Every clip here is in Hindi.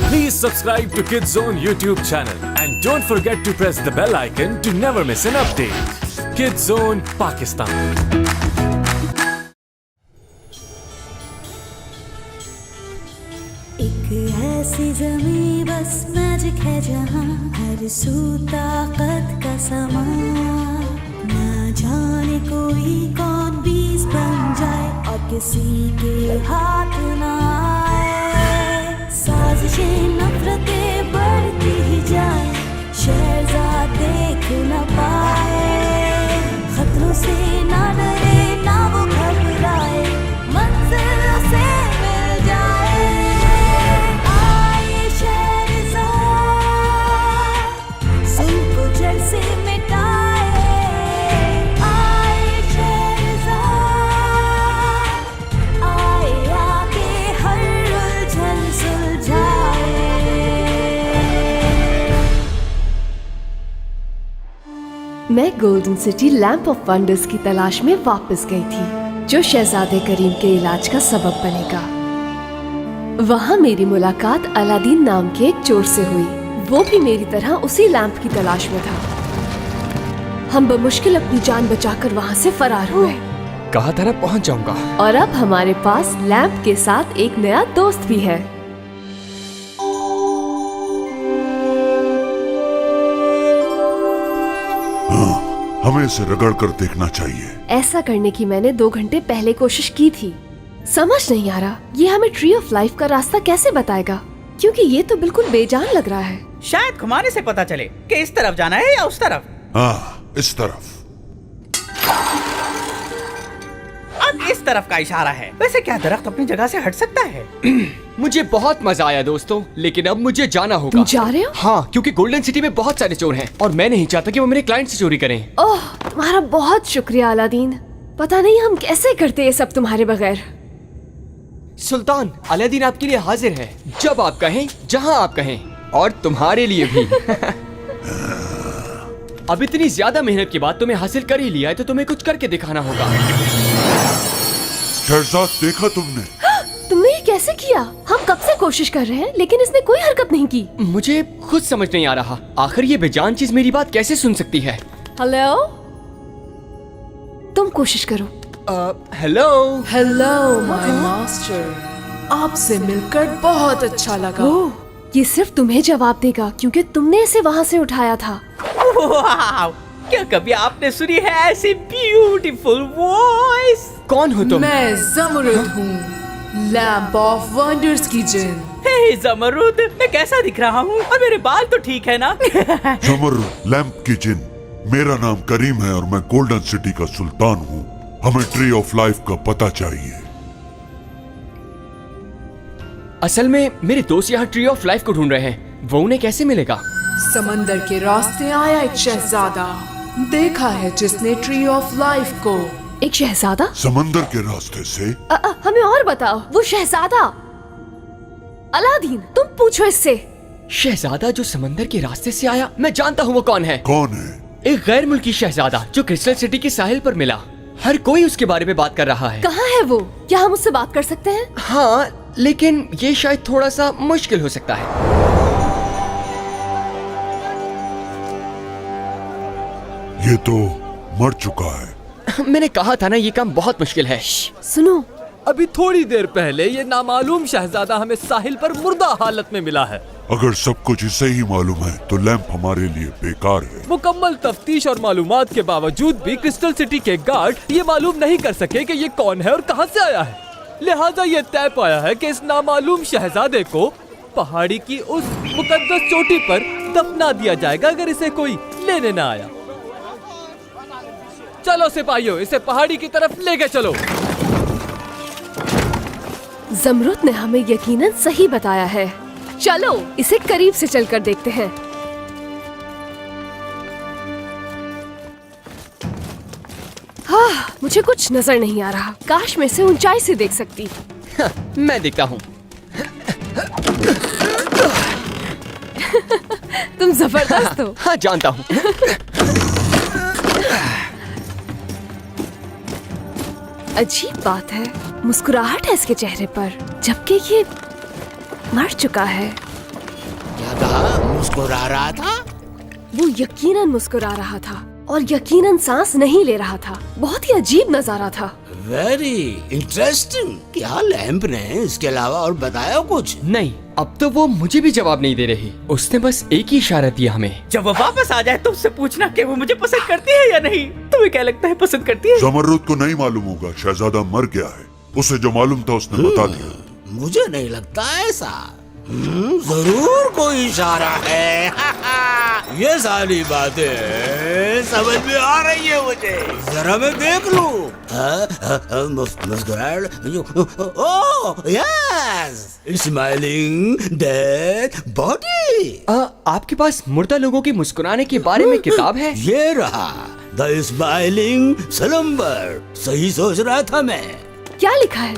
Please subscribe to Kids Zone YouTube channel and don't forget to press the bell icon to never miss an update. Kids Zone Pakistan. एक ऐसी जमीं बस मैजिक है जहाँ हर सू ताकत का समा, ना जाने कोई कौन बीज बन जाए और किसी के हाथ ना आए। साजिशें नफरतें बढ़ती ही जाए, शहजाद देख न पाए। खतरों से ना डरे ना वो घबराए, मंजिल से मिल जाए। आए शहजाद सुल्फ जड़ से मिटाए, आए शहजाद आए आके हर उलझन सुलझाए। मैं golden city lamp of wonders की तलाश में वापस गई थी, जो शहजादे करीम के इलाज का सबब बनेगा। वहाँ मेरी मुलाकात अलादीन नाम के एक चोर से हुई। वो भी मेरी तरह उसी लैंप की तलाश में था। हम बमुश्किल अपनी जान बचाकर वहाँ से फरार हुए। कहा था ना पहुँच जाऊंगा। और अब हमारे पास लैंप के साथ एक नया दोस्त भी है। हमें इसे रगड़ कर देखना चाहिए। ऐसा करने की मैंने 2 घंटे पहले कोशिश की थी। समझ नहीं आ रहा ये हमें ट्री ऑफ लाइफ का रास्ता कैसे बताएगा, क्योंकि ये तो बिल्कुल बेजान लग रहा है। शायद घुमाने से पता चले कि इस तरफ जाना है या उस तरफ। हाँ, इस तरफ। अब इस तरफ का इशारा है। वैसे क्या दरख्त अपनी जगह से हट सकता है? मुझे बहुत मजा आया दोस्तों, लेकिन अब मुझे जाना होगा। तुम जा रहे हो? हाँ, क्योंकि गोल्डन सिटी में बहुत सारे चोर हैं और मैं नहीं चाहता कि वो मेरे क्लाइंट से चोरी करें। ओह, तुम्हारा बहुत शुक्रिया अलादीन। पता नहीं हम कैसे करते ये सब तुम्हारे बगैर। सुल्तान, अलादीन आपके लिए हाजिर है, जब आप कहें, जहाँ आप कहें, और तुम्हारे लिए भी। अब इतनी ज्यादा मेहनत के बाद तुम्हें हासिल कर ही लिया है तो तुम्हें कुछ करके दिखाना होगा। शहजाद, देखा तुमने? तुमने ये कैसे किया? हम कब से कोशिश कर रहे हैं लेकिन इसने कोई हरकत नहीं की। मुझे खुद समझ नहीं आ रहा, आखिर ये बेजान चीज मेरी बात कैसे सुन सकती है। हेलो, तुम कोशिश करो। हेलो। हेलो माय मास्टर, आपसे मिलकर बहुत अच्छा लगा। ओह, ये सिर्फ तुम्हें जवाब देगा क्योंकि तुमने इसे वहाँ से उठाया था। वाव! क्या कभी आपने सुनी है ऐसी ब्यूटीफुल वॉइस? कौन हो तुम? मैं ज़मरुद हूँ, लैंप ऑफ वंडर्स की जिन। हे ज़मरुद, मैं कैसा दिख रहा हूँ और मेरे बाल तो ठीक है ना? ज़मरुद, लैंप की जिन। मेरा नाम करीम है और मैं गोल्डन सिटी का सुल्तान हूँ। हमें ट्री ऑफ लाइफ का पता चाहिए। असल में मेरे दोस्त यहाँ ट्री ऑफ लाइफ को ढूंढ रहे हैं, वो उन्हें कैसे मिलेगा? समंदर के रास्ते आया एक शहजादा, देखा है जिसने ट्री ऑफ लाइफ को। एक शहजादा? समंदर के रास्ते से? हमें और बताओ, वो शहजादा। अलादीन, तुम पूछो इससे। शहजादा जो समंदर के रास्ते से आया, मैं जानता हूँ वो कौन है। कौन है? एक गैर मुल्की शहजादा जो क्रिस्टल सिटी के साहिल पर मिला। हर कोई उसके बारे में बात कर रहा है। कहाँ है वो? क्या हम उससे बात कर सकते हैं? हाँ, लेकिन ये शायद थोड़ा सा मुश्किल हो सकता है। ये तो मर चुका है। मैंने कहा था ना, ये काम बहुत मुश्किल है। सुनो, अभी थोड़ी देर पहले ये नामालूम शहजादा हमें साहिल पर मुर्दा हालत में मिला है। अगर सब कुछ इसे ही मालूम है तो लैंप हमारे लिए बेकार है। मुकम्मल तफ्तीश और मालूमात के बावजूद भी क्रिस्टल सिटी के गार्ड ये मालूम नहीं कर सके कि ये कौन है और कहां से आया है। लिहाजा ये तय पाया है कि इस नामालूम शहजादे को पहाड़ी की उस मुकद्दस चोटी पर दफना दिया जाएगा अगर इसे कोई लेने न आया। चलो सिपाहियों, इसे पहाड़ी की तरफ लेके चलो। ज़मरुद ने हमें यकीनन सही बताया है। चलो इसे करीब से चलकर देखते हैं। हाँ, मुझे कुछ नजर नहीं आ रहा। काश मैं इसे ऊंचाई से देख सकती। मैं देखता हूँ। तुम जबरदस्त हो। हाँ, जानता हूँ। अजीब बात है, मुस्कुराहट है इसके चेहरे पर, जबकि ये मर चुका है। मुस्कुरा रहा था? वो यकीनन मुस्कुरा रहा था और यकीनन सांस नहीं ले रहा था। बहुत ही अजीब नजारा था। Very interesting. क्या लैंप ने इसके अलावा और बताया कुछ? नहीं, अब तो वो मुझे भी जवाब नहीं दे रही। उसने बस एक ही इशारा दिया हमें। जब वो वापस आ जाए तो उससे पूछना कि वो मुझे पसंद करती है या नहीं। तुम्हें क्या लगता है, पसंद करती है? जमरुद को नहीं मालूम होगा, शहजादा मर गया है। उसे जो मालूम था उसने बता दिया। मुझे नहीं लगता ऐसा। जरूर कोई इशारा है। ये सारी बातें समझ में आ रही है मुझे। जरा मैं देख लूं। Oh yes, smiling dead body. आपके पास मुर्दा लोगों के मुस्कुराने के बारे में किताब है? ये रहा, द स्माइलिंग स्लम्बर। सही सोच रहा था मैं। क्या लिखा है?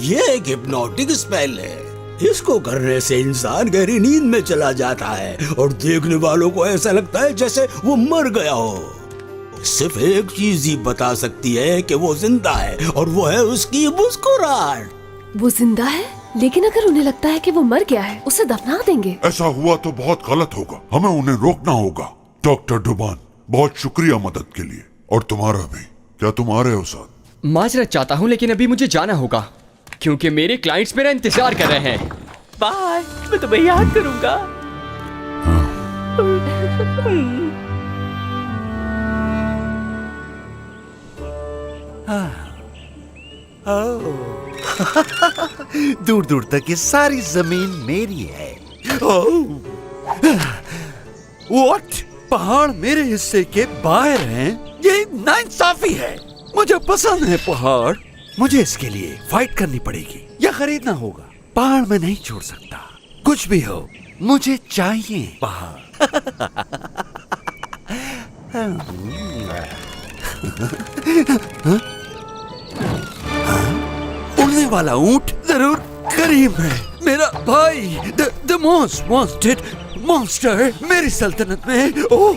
ये एक हिप्नोटिक स्पेल है। इसको करने से इंसान गहरी नींद में चला जाता है और देखने वालों को ऐसा लगता है जैसे वो मर गया हो। सिर्फ एक चीज ही बता सकती है कि वो जिंदा है, और वो है उसकी मुस्कुराहट। वो जिंदा है, लेकिन अगर उन्हें लगता है कि वो मर गया है, उसे दफना देंगे। ऐसा हुआ तो बहुत गलत होगा। हमें उन्हें रोकना होगा। डॉक्टर डुबान, बहुत शुक्रिया मदद के लिए। और तुम्हारा भी। क्या तुम आ रहे हो साथ? माजरत चाहता हूँ, लेकिन अभी मुझे जाना होगा क्योंकि मेरे क्लाइंट्स मेरा इंतजार कर रहे हैं। बाय, मैं तुम्हें याद करूंगा। दूर दूर तक ये सारी जमीन मेरी है। व्हाट? पहाड़ मेरे हिस्से के बाहर हैं? ये नाइंसाफी है। मुझे पसंद है पहाड़। मुझे इसके लिए फाइट करनी पड़ेगी या खरीदना होगा। पहाड़ में नहीं छोड़ सकता। कुछ भी हो, मुझे चाहिए पहाड़। उड़ने वाला ऊंट जरूर करीम है। मेरा भाई, द मोस्ट वांटेड मॉन्स्टर मेरी सल्तनत में। ओह,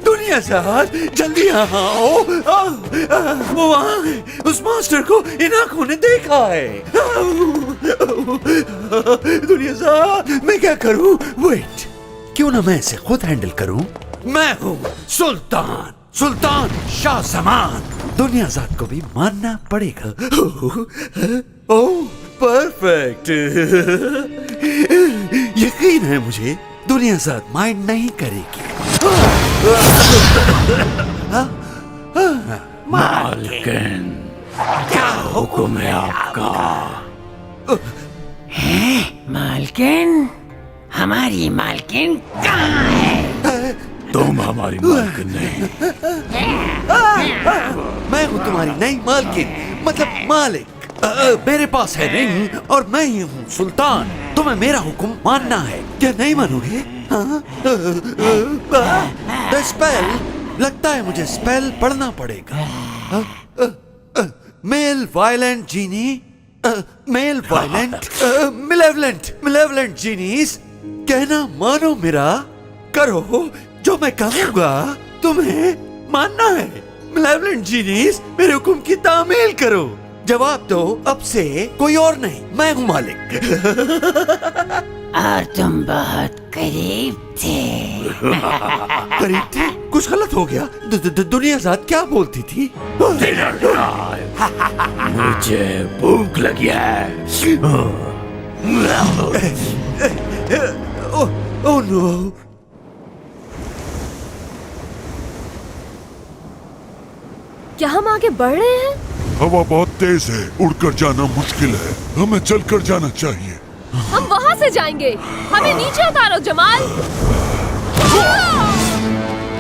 दुनिया साथ जल्दी आओ। वो वहाँ है। उस मॉन्स्टर को इन आंखों ने देखा है। दुनिया साथ, मैं क्या करूं? वेट, क्यों ना मैं इसे खुद हैंडल करूं? मैं हूँ सुल्तान, सुल्तान शाह जमान। दुनिया जात को भी मानना पड़ेगा। ओह परफेक्ट। यकीन है मुझे दुनिया जात माइंड नहीं करेगी। मालकिन, क्या हुक्म है आपका? मालकिन, हमारी मालकिन कहाँ है? तुम हमारी मालकिन नहीं। मैं हूँ तुम्हारी नई मालकिन, मतलब मालिक। मेरे पास है रिंग और मैं ही हूँ सुल्तान। तुम्हें मेरा हुक्म मानना है, क्या नहीं मानोगे? द स्पेल, लगता है मुझे स्पेल पढ़ना पड़ेगा। मेल वायलेंट जीनी, मेल वायलेंट मिलेवलेंट जीनीस। कहना मानो मेरा, करो जो मैं कहूँगा। तुम्हें मानना है। मिलेवलेंट जीनीस, मेरे हुक्म की तामील करो। जवाब दो, अब से कोई और नहीं, मैं हूँ मालिक। और तुम बहुत करीब थे। करीब थे? कुछ गलत हो गया? दुनिया जात क्या बोलती थी? मुझे भूख लगी है। Oh no. क्या हम आगे बढ़ रहे हैं? हवा बहुत तेज है, उड़कर जाना मुश्किल है। हमें चलकर जाना चाहिए। हम वहाँ से जाएंगे। हमें नीचे उतारो जमाल।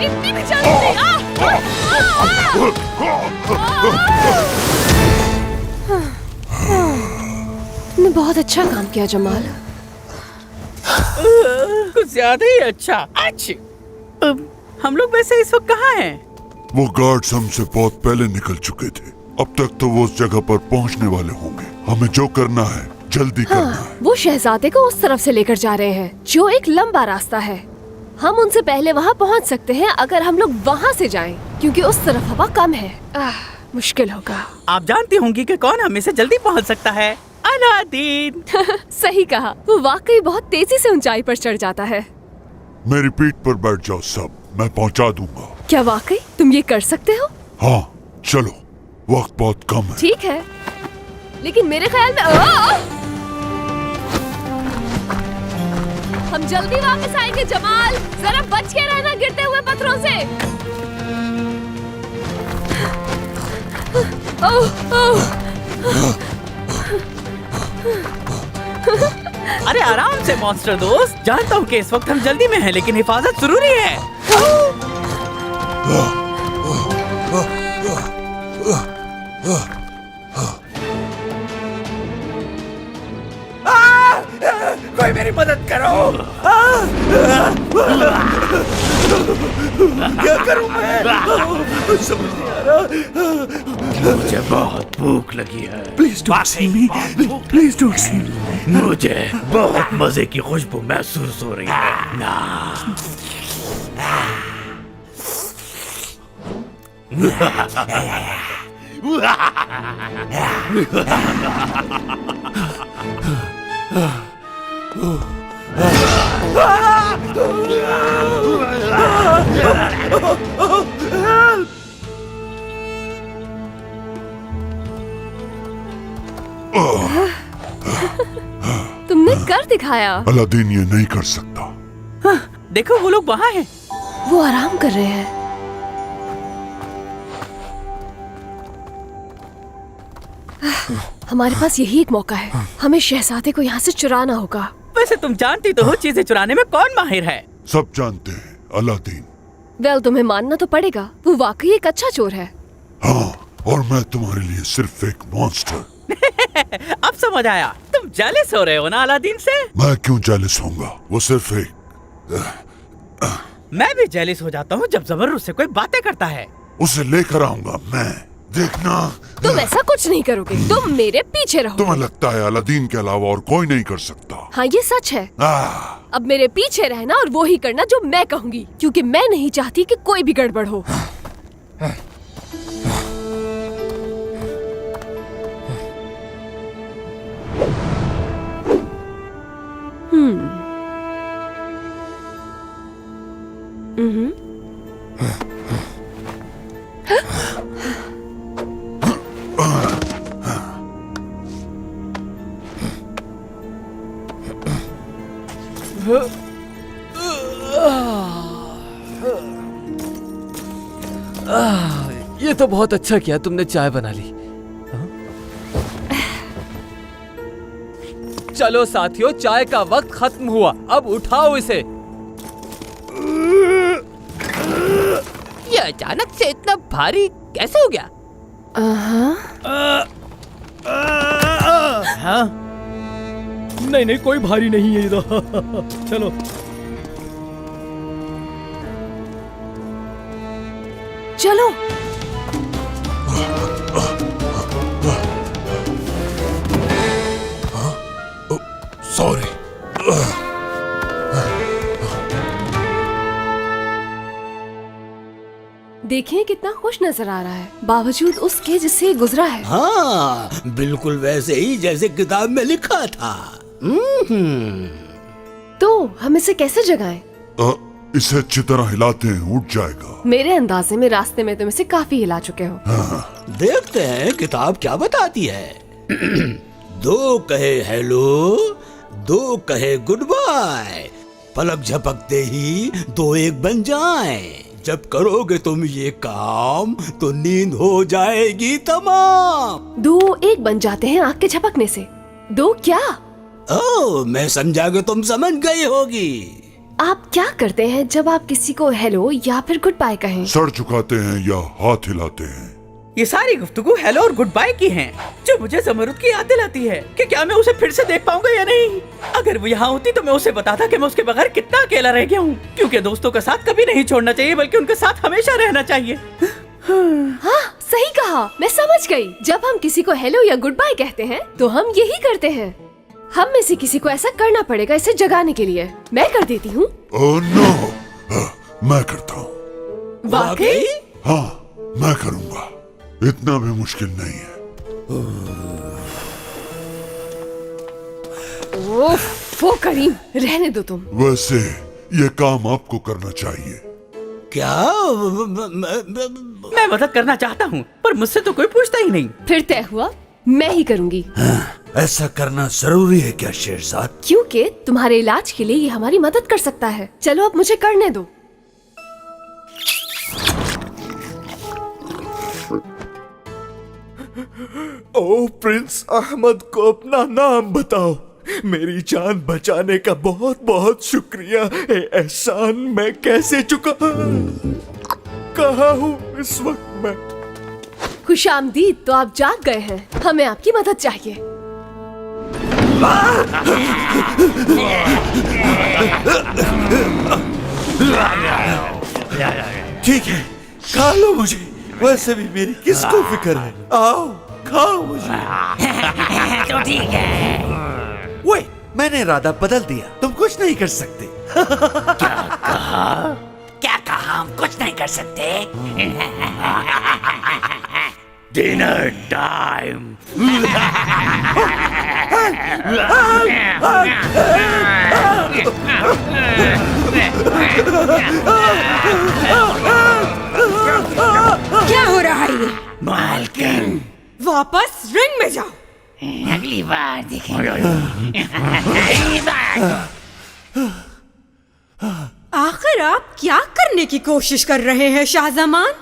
इतनी भी जल्दी नहीं। तुमने बहुत अच्छा काम किया जमाल। कुछ ज्यादा ही अच्छा। हम लोग वैसे इस वक्त कहाँ हैं? वो गार्ड्स हमसे बहुत पहले निकल चुके थे। अब तक तो वो उस जगह पर पहुंचने वाले होंगे। हमें जो करना है जल्दी करना है। वो शहजादे को उस तरफ से लेकर जा रहे हैं, जो एक लंबा रास्ता है। हम उनसे पहले वहाँ पहुँच सकते हैं अगर हम लोग वहाँ से जाएं, क्योंकि उस तरफ हवा कम है। मुश्किल होगा। आप जानती होंगी कि कौन हमें से जल्दी पहुंच सकता है? अलादीन। सही कहा, वो वाकई बहुत तेजी से ऊंचाई पर चढ़ जाता है। मेरी पीठ पर बैठ जाओ सब, मैं पहुंचा दूंगा। क्या वाकई तुम ये कर सकते हो? हाँ चलो, वक्त बहुत कम है। ठीक है, लेकिन मेरे ख्याल में हम जल्दी वापस आएंगे जमाल, जरा बच के रहना गिरते हुए पत्थरों से। अरे आराम से मॉन्स्टर दोस्त, जानता हूँ कि इस वक्त हम जल्दी में हैं, लेकिन हिफाजत जरूरी है। कोई मेरी मदद करो। क्या करूं मैं? समझ नहीं आ रहा। मुझे बहुत भूख लगी है। Please don't see me, please don't see me. मुझे बहुत मजे की खुशबू महसूस हो रही है ना। तुमने कर दिखाया। अलादीन ये नहीं कर सकता। देखो वो लोग वहाँ हैं। वो आराम कर रहे हैं। हमारे पास यही एक मौका है, हमें शहजादे को यहाँ से चुराना होगा। वैसे तुम जानती तो हो चीजें चुराने में कौन माहिर है। सब जानते हैं अलादीन। वेल, तुम्हें मानना तो पड़ेगा, वो वाकई एक अच्छा चोर है। हाँ, और मैं तुम्हारे लिए सिर्फ एक मॉन्स्टर। अब समझ आया, तुम जेलस हो रहे हो ना अलादीन से। मैं क्यों जेलस होऊंगा, वो सिर्फ एक। मैं भी जेलस हो जाता हूँ जब ज़मरुद से कोई बातें करता है। उसे लेकर आऊंगा मैं, देखना। तुम ऐसा कुछ नहीं करोगे, तुम मेरे पीछे रहो। तुम्हें लगता है अलादीन के अलावा और कोई नहीं कर सकता? हाँ, ये सच है। अब मेरे पीछे रहना और वो ही करना जो मैं कहूँगी, क्योंकि मैं नहीं चाहती कि कोई भी गड़बड़ हो। ये तो बहुत अच्छा किया तुमने चाय बना ली। चलो साथियों, चाय का वक्त खत्म हुआ, अब उठाओ इसे। ये अचानक से इतना भारी कैसे हो गया? हाँ? नहीं, कोई भारी नहीं है इधर। चलो। चलो। सॉरी। देखिए कितना खुश नजर आ रहा है, बावजूद उसके जिससे गुजरा है। हाँ, बिल्कुल वैसे ही जैसे किताब में लिखा था। तो हम इसे कैसे जगाएं? इसे अच्छी तरह हिलाते हैं, उठ जाएगा। मेरे अंदाजे में रास्ते में तुम इसे काफी हिला चुके हो। देखते हैं किताब क्या बताती है। दो कहे हेलो, दो कहे गुड बाय, पलक झपकते ही दो एक बन जाएं। जब करोगे तुम ये काम तो नींद हो जाएगी तमाम। दो एक बन जाते हैं आँख के झपकने से। दो क्या? ओह, मैं समझा कि तुम समझ गई होगी। आप क्या करते हैं जब आप किसी को हेलो या फिर गुड बाय कहें? सर झुकाते हैं या हाथ हिलाते हैं। ये सारी गुफ्तगू हेलो और गुड बाय की हैं, जो मुझे ज़मरुद की याद दिलाती है कि क्या मैं उसे फिर से देख पाऊंगा या नहीं। अगर वो यहाँ होती तो मैं उसे बताता कि मैं उसके बगैर कितना अकेला रह गया हूँ, क्योंकि दोस्तों का साथ कभी नहीं छोड़ना चाहिए, बल्कि उनके साथ हमेशा रहना चाहिए। हाँ, सही कहा, मैं समझ गई। जब हम किसी को हेलो या गुड बाय कहते हैं तो हम यही करते हैं। हम में से किसी को ऐसा करना पड़ेगा इसे जगाने के लिए। मैं कर देती हूँ। ओह नो, मैं करता हूँ। वाकई? हाँ, मैं करूँगा। इतना भी मुश्किल नहीं है। वो करीम, रहने दो तुम। वैसे ये काम आपको करना चाहिए। क्या? मैं मदद करना चाहता हूँ, पर मुझसे तो कोई पूछता ही नहीं। फिर तय हुआ, मैं ही करूंगी। ऐसा करना जरूरी है क्या शेरजाद? क्योंकि तुम्हारे इलाज के लिए ये हमारी मदद कर सकता है। चलो अब मुझे करने दो। ओ प्रिंस अहमद को अपना नाम बताओ। मेरी जान बचाने का बहुत बहुत शुक्रिया। एहसान मैं कैसे चुका? कहाँ हूँ इस वक्त मैं? खुशामदीद, तो आप जाग गए हैं। हमें आपकी मदद चाहिए। ठीक है, खा लो मुझे। वैसे भी मेरी किसको फिक्र है? आओ खाओ मुझे। तो ठीक है। वो मैंने इरादा बदल दिया, तुम कुछ नहीं कर सकते। क्या कहा? हम कुछ नहीं कर सकते। Dinner time. क्या हो रहा है ये? मालकिन, वापस रिंग में जाओ। अगली बार देखेंगे। अगली बार। आखिर आप क्या करने की कोशिश कर रहे हैं शाहजमान?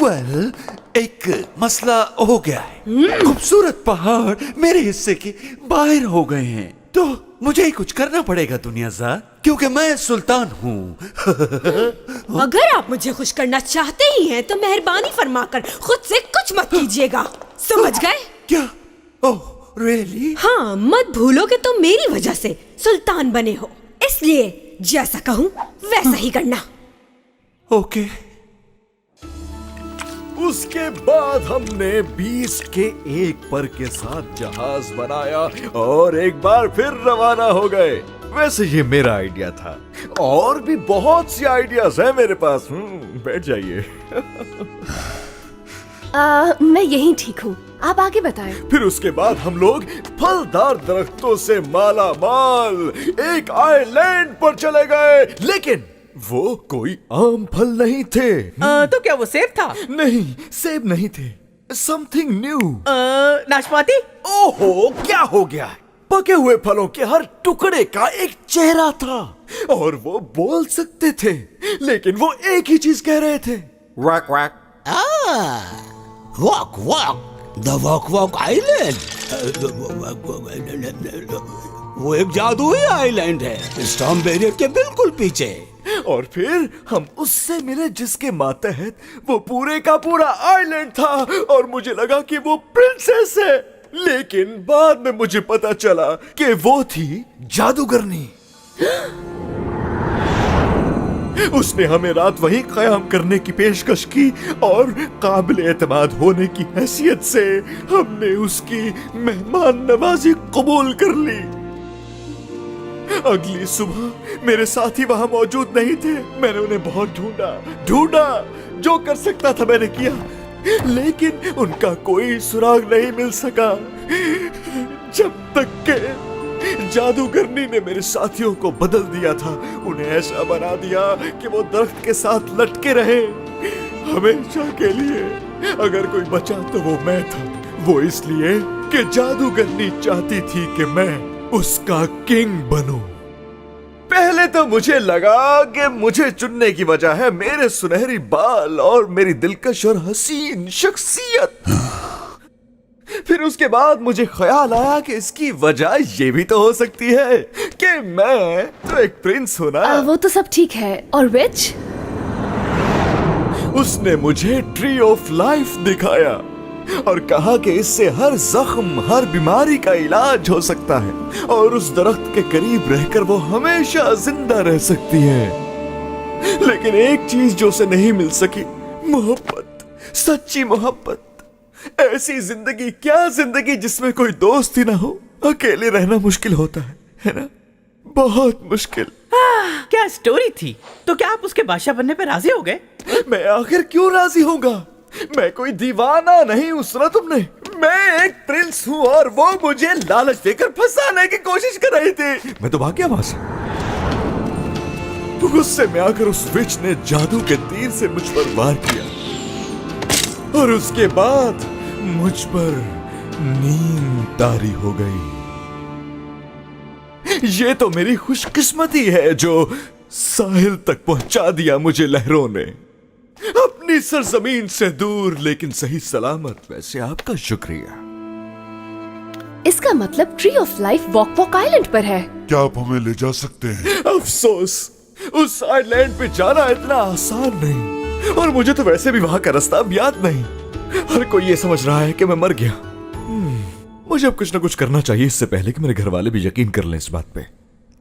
वेल, एक मसला हो गया है। खूबसूरत पहाड़ मेरे हिस्से के बाहर हो गए हैं, तो मुझे ही कुछ करना पड़ेगा दुनियाज़ाद, क्योंकि मैं सुल्तान हूँ। अगर आप मुझे खुश करना चाहते ही हैं तो मेहरबानी फरमाकर खुद से कुछ मत कीजिएगा, समझ गए? क्या? Oh really? हाँ, मत भूलो कि तुम मेरी वजह से सुल्तान बने हो, इसलिए जैसा कहूँ वैसा ही करना। ओके। उसके बाद हमने 20 के एक पर के साथ जहाज बनाया और एक बार फिर रवाना हो गए। वैसे ये मेरा आइडिया था, और भी बहुत सी आइडियाज हैं मेरे पास। बैठ जाइए। मैं यहीं ठीक हूँ, आप आगे बताएं। फिर उसके बाद हम लोग फलदार दरख्तों से माला माल एक आइलैंड पर चले गए, लेकिन वो कोई आम फल नहीं थे। तो क्या वो सेब था? नहीं, सेब नहीं थे। Something new. नाशपाती? ओहो, क्या हो गया है? पके हुए फलों के हर टुकड़े का एक चेहरा था और वो बोल सकते थे, लेकिन वो एक ही चीज कह रहे थे, walk walk. Walk walk, the walk walk island. वो एक जादुई आइलैंड है, स्टॉर्म बैरियर के बिल्कुल पीछे। और फिर हम उससे मिले जिसके मातहत वो पूरे का पूरा आइलैंड था, और मुझे लगा कि वो प्रिंसेस है, लेकिन बाद में मुझे पता चला कि वो थी जादूगरनी। उसने हमें रात वहीं क़याम करने की पेशकश की और काबिल एतमाद होने की हैसियत से हमने उसकी मेहमान नवाजी कबूल कर ली। अगली सुबह मेरे साथी वहां मौजूद नहीं थे। मैंने उन्हें बहुत ढूंढा, जो कर सकता था मैंने किया, लेकिन उनका कोई सुराग नहीं मिल सका, जब तक के जादूगरनी ने मेरे साथियों को बदल दिया था। उन्हें ऐसा बना दिया कि वो दरख्त के साथ लटके रहे हमेशा के लिए। अगर कोई बचा तो वो मैं था, वो इसलिए कि जादूगरनी चाहती थी कि मैं उसका किंग बनूं। पहले तो मुझे लगा कि मुझे चुनने की वजह है मेरे सुनहरी बाल और मेरी दिलकश और हसीन शख्सियत। फिर उसके बाद मुझे ख्याल आया कि इसकी वजह ये भी तो हो सकती है कि मैं तो एक प्रिंस हूं ना। वो तो सब ठीक है, और विच? उसने मुझे ट्री ऑफ लाइफ दिखाया और कहा कि इससे हर जख्म, हर बीमारी का इलाज हो सकता है, और उस दरख्त के करीब रहकर वो हमेशा जिंदा रह सकती है। लेकिन एक चीज जो उसे नहीं मिल सकी, मोहब्बत, सच्ची मोहब्बत। ऐसी जिंदगी, क्या जिंदगी जिसमें कोई दोस्त ही ना हो। अकेले रहना मुश्किल होता है ना? बहुत मुश्किल। क्या स्टोरी थी। तो क्या आप उसके बादशाह बनने पे राजी हो गए? मैं आखिर क्यों राजी होऊंगा? मैं कोई दीवाना नहीं हूँ, सुना तुमने? मैं एक प्रिंस हूँ और वो मुझे लालच देकर फंसाने की कोशिश कर रही थी। मैं तो भाग गया वहां से। गुस्से में आकर उस विच ने जादू के तीर से मुझ पर वार किया और उसके बाद मुझ पर नींद तारी हो गई। ये तो मेरी खुशकिस्मती है जो साहिल तक पहुंचा दिया मुझे लहरों ने, अपनी सरजमीन से दूर लेकिन सही सलामत। वैसे आपका शुक्रिया। इसका मतलब tree of life walk island पर है। क्या आप हमें ले जा सकते हैं? अफसोस, उस आइलैंड पे जाना इतना आसान नहीं, और मुझे तो वैसे भी वहां का रास्ता याद नहीं। हर कोई ये समझ रहा है कि मैं मर गया। मुझे अब कुछ ना कुछ करना चाहिए इससे पहले कि मेरे घर वाले भी यकीन कर लें इस बात पे।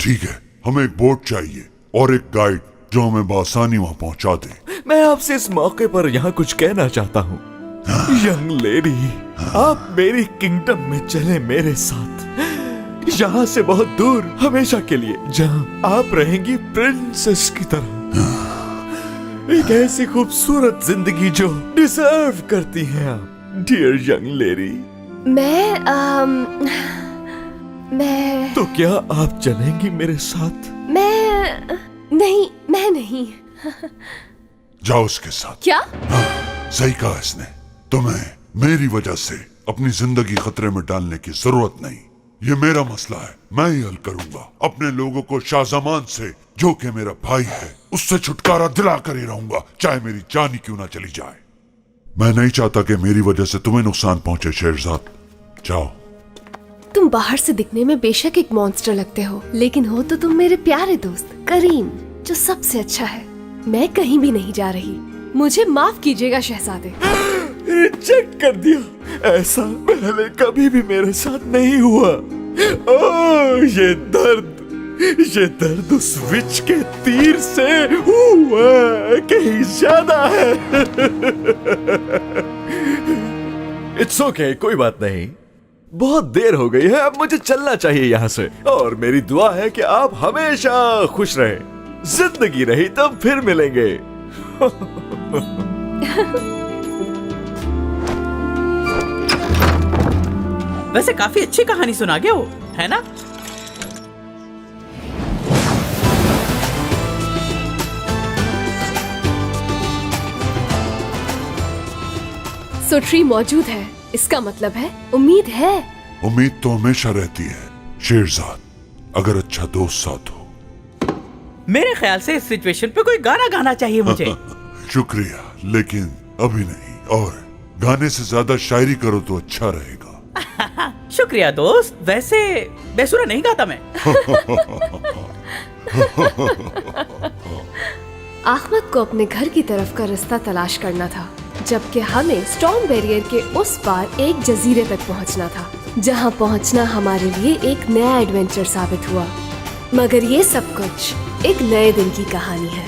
ठीक है, हमें एक बोट चाहिए और एक गाइड जो हमें बआसानी वहां पहुंचा दे। मैं आपसे इस मौके पर यहाँ कुछ कहना चाहता हूँ। यंग लेडी, आप मेरी किंगडम में चले मेरे साथ, यहाँ से बहुत दूर, हमेशा के लिए, जहाँ आप रहेंगी प्रिंसेस की तरह। एक ऐसी खूबसूरत जिंदगी जो डिजर्व करती हैं आप, डियर यंग लेडी। मैं तो क्या आप चलेंगी मेरे साथ? मैं नहीं। जाओ उसके साथ। क्या? हाँ, सही कहा इसने। तुम्हें मेरी वजह से अपनी जिंदगी खतरे में डालने की जरूरत नहीं। ये मेरा मसला है, मैं ही हल करूंगा। अपने लोगों को शाहजमान से, जो कि मेरा भाई है, उससे छुटकारा दिला कर ही रहूंगा, चाहे मेरी जान ही क्यों ना चली जाए। मैं नहीं चाहता कि मेरी वजह से तुम्हें नुकसान पहुंचे शेरजाद। जाओ। तुम बाहर से दिखने में बेशक एक मॉन्स्टर लगते हो, लेकिन हो तो तुम मेरे प्यारे दोस्त करीम, जो सबसे अच्छा है। मैं कहीं भी नहीं जा रही, मुझे माफ कीजिएगा शहजादे। रिजेक्ट कर दिया। ऐसा पहले कभी भी मेरे साथ नहीं हुआ। ओह, ये दर्द उस विच के तीर से हुआ कहीं ज्यादा है। इट्स ओके, कोई बात नहीं। बहुत देर हो गई है, अब मुझे चलना चाहिए यहाँ से। और मेरी दुआ है कि आप हमेशा खुश रहें। जिंदगी रही तब फिर मिलेंगे। वैसे काफी अच्छी कहानी सुना गया वो, है ना? सो ट्री मौजूद है, इसका मतलब है उम्मीद है। उम्मीद तो हमेशा रहती है शेरजाद, अगर अच्छा दोस्त साथ हो। मेरे ख्याल से इस सिचुएशन पे कोई गाना गाना चाहिए मुझे। शुक्रिया, लेकिन अभी नहीं, और गाने से ज्यादा शायरी करो तो अच्छा रहेगा। शुक्रिया दोस्त, वैसे बेसुरा नहीं गाता मैं। अहमद को अपने घर की तरफ का रास्ता तलाश करना था, जबकि हमें स्टॉर्म बैरियर के उस पार एक जजीरे तक पहुंचना था, जहां पहुंचना हमारे लिए एक नया एडवेंचर साबित हुआ। मगर ये सब कुछ एक नए दिन की कहानी है।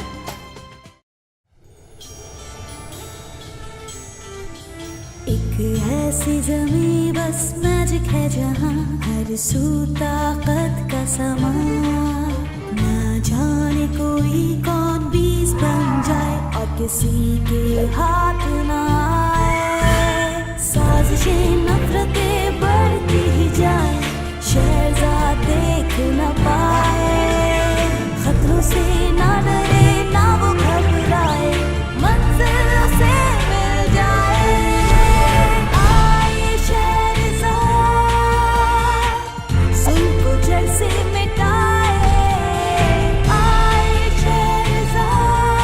एक ऐसी जमी बस मैजिक है जहाँ हर सू ताकत का समा, ना जाने कोई कौन बीज बन जाए और किसी के हाथ ना आए। साजिशें नफरतें बढ़ती ही जाए, शहजाद देख न पाए, खतरों से ना डरे ना वो घबराए, मंजिल से मिल जाए। आए शहजाद, सुन को जड़ से मिटाए। आए शहजाद,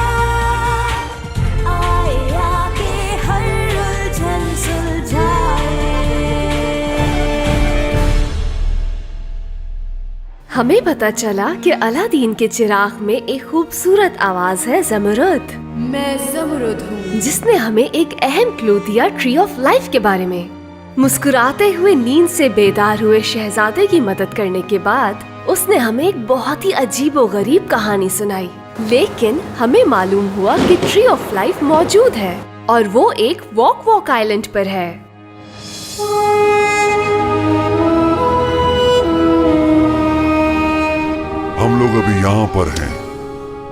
आए आके हर उलझन सुलझाए। हमें पता चला कि अलादीन के चिराग में एक खूबसूरत आवाज है ज़मरुद। मैं ज़मरुद हूँ, जिसने हमें एक अहम क्लू दिया ट्री ऑफ लाइफ के बारे में। मुस्कुराते हुए नींद से बेदार हुए शहजादे की मदद करने के बाद उसने हमें एक बहुत ही अजीब और गरीब कहानी सुनाई, लेकिन हमें मालूम हुआ कि ट्री ऑफ लाइफ मौजूद है और वो एक वॉक आइलैंड पर है। हम लोग अभी यहाँ पर हैं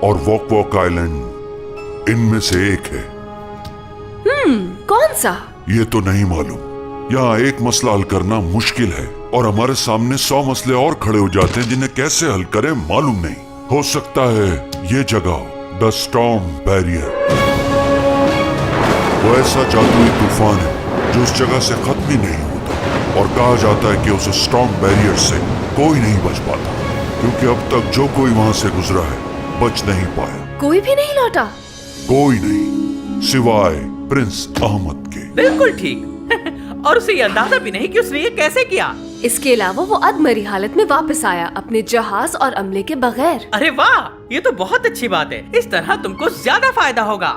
और वॉक आइलैंड इनमें से एक है। कौन सा? ये तो नहीं मालूम। यहाँ एक मसला हल करना मुश्किल है और हमारे सामने 100 मसले और खड़े हो जाते हैं जिन्हें कैसे हल करें मालूम नहीं। हो सकता है ये जगह द स्टॉर्म बैरियर, वो ऐसा जादुई तूफान है जो उस जगह से खत्म ही नहीं होता और कहा जाता है कि उस स्टॉर्म बैरियर से कोई नहीं बच पाता, क्योंकि अब तक जो कोई वहाँ से गुजरा है बच नहीं पाया। कोई भी नहीं लौटा? कोई नहीं, सिवाय प्रिंस अहमद के। बिल्कुल ठीक। और उसे ये अंदाजा भी नहीं कि उसने ये कैसे किया। इसके अलावा वो अधमरी हालत में वापस आया अपने जहाज और अमले के बगैर। अरे वाह, ये तो बहुत अच्छी बात है। इस तरह तुमको ज्यादा फायदा होगा।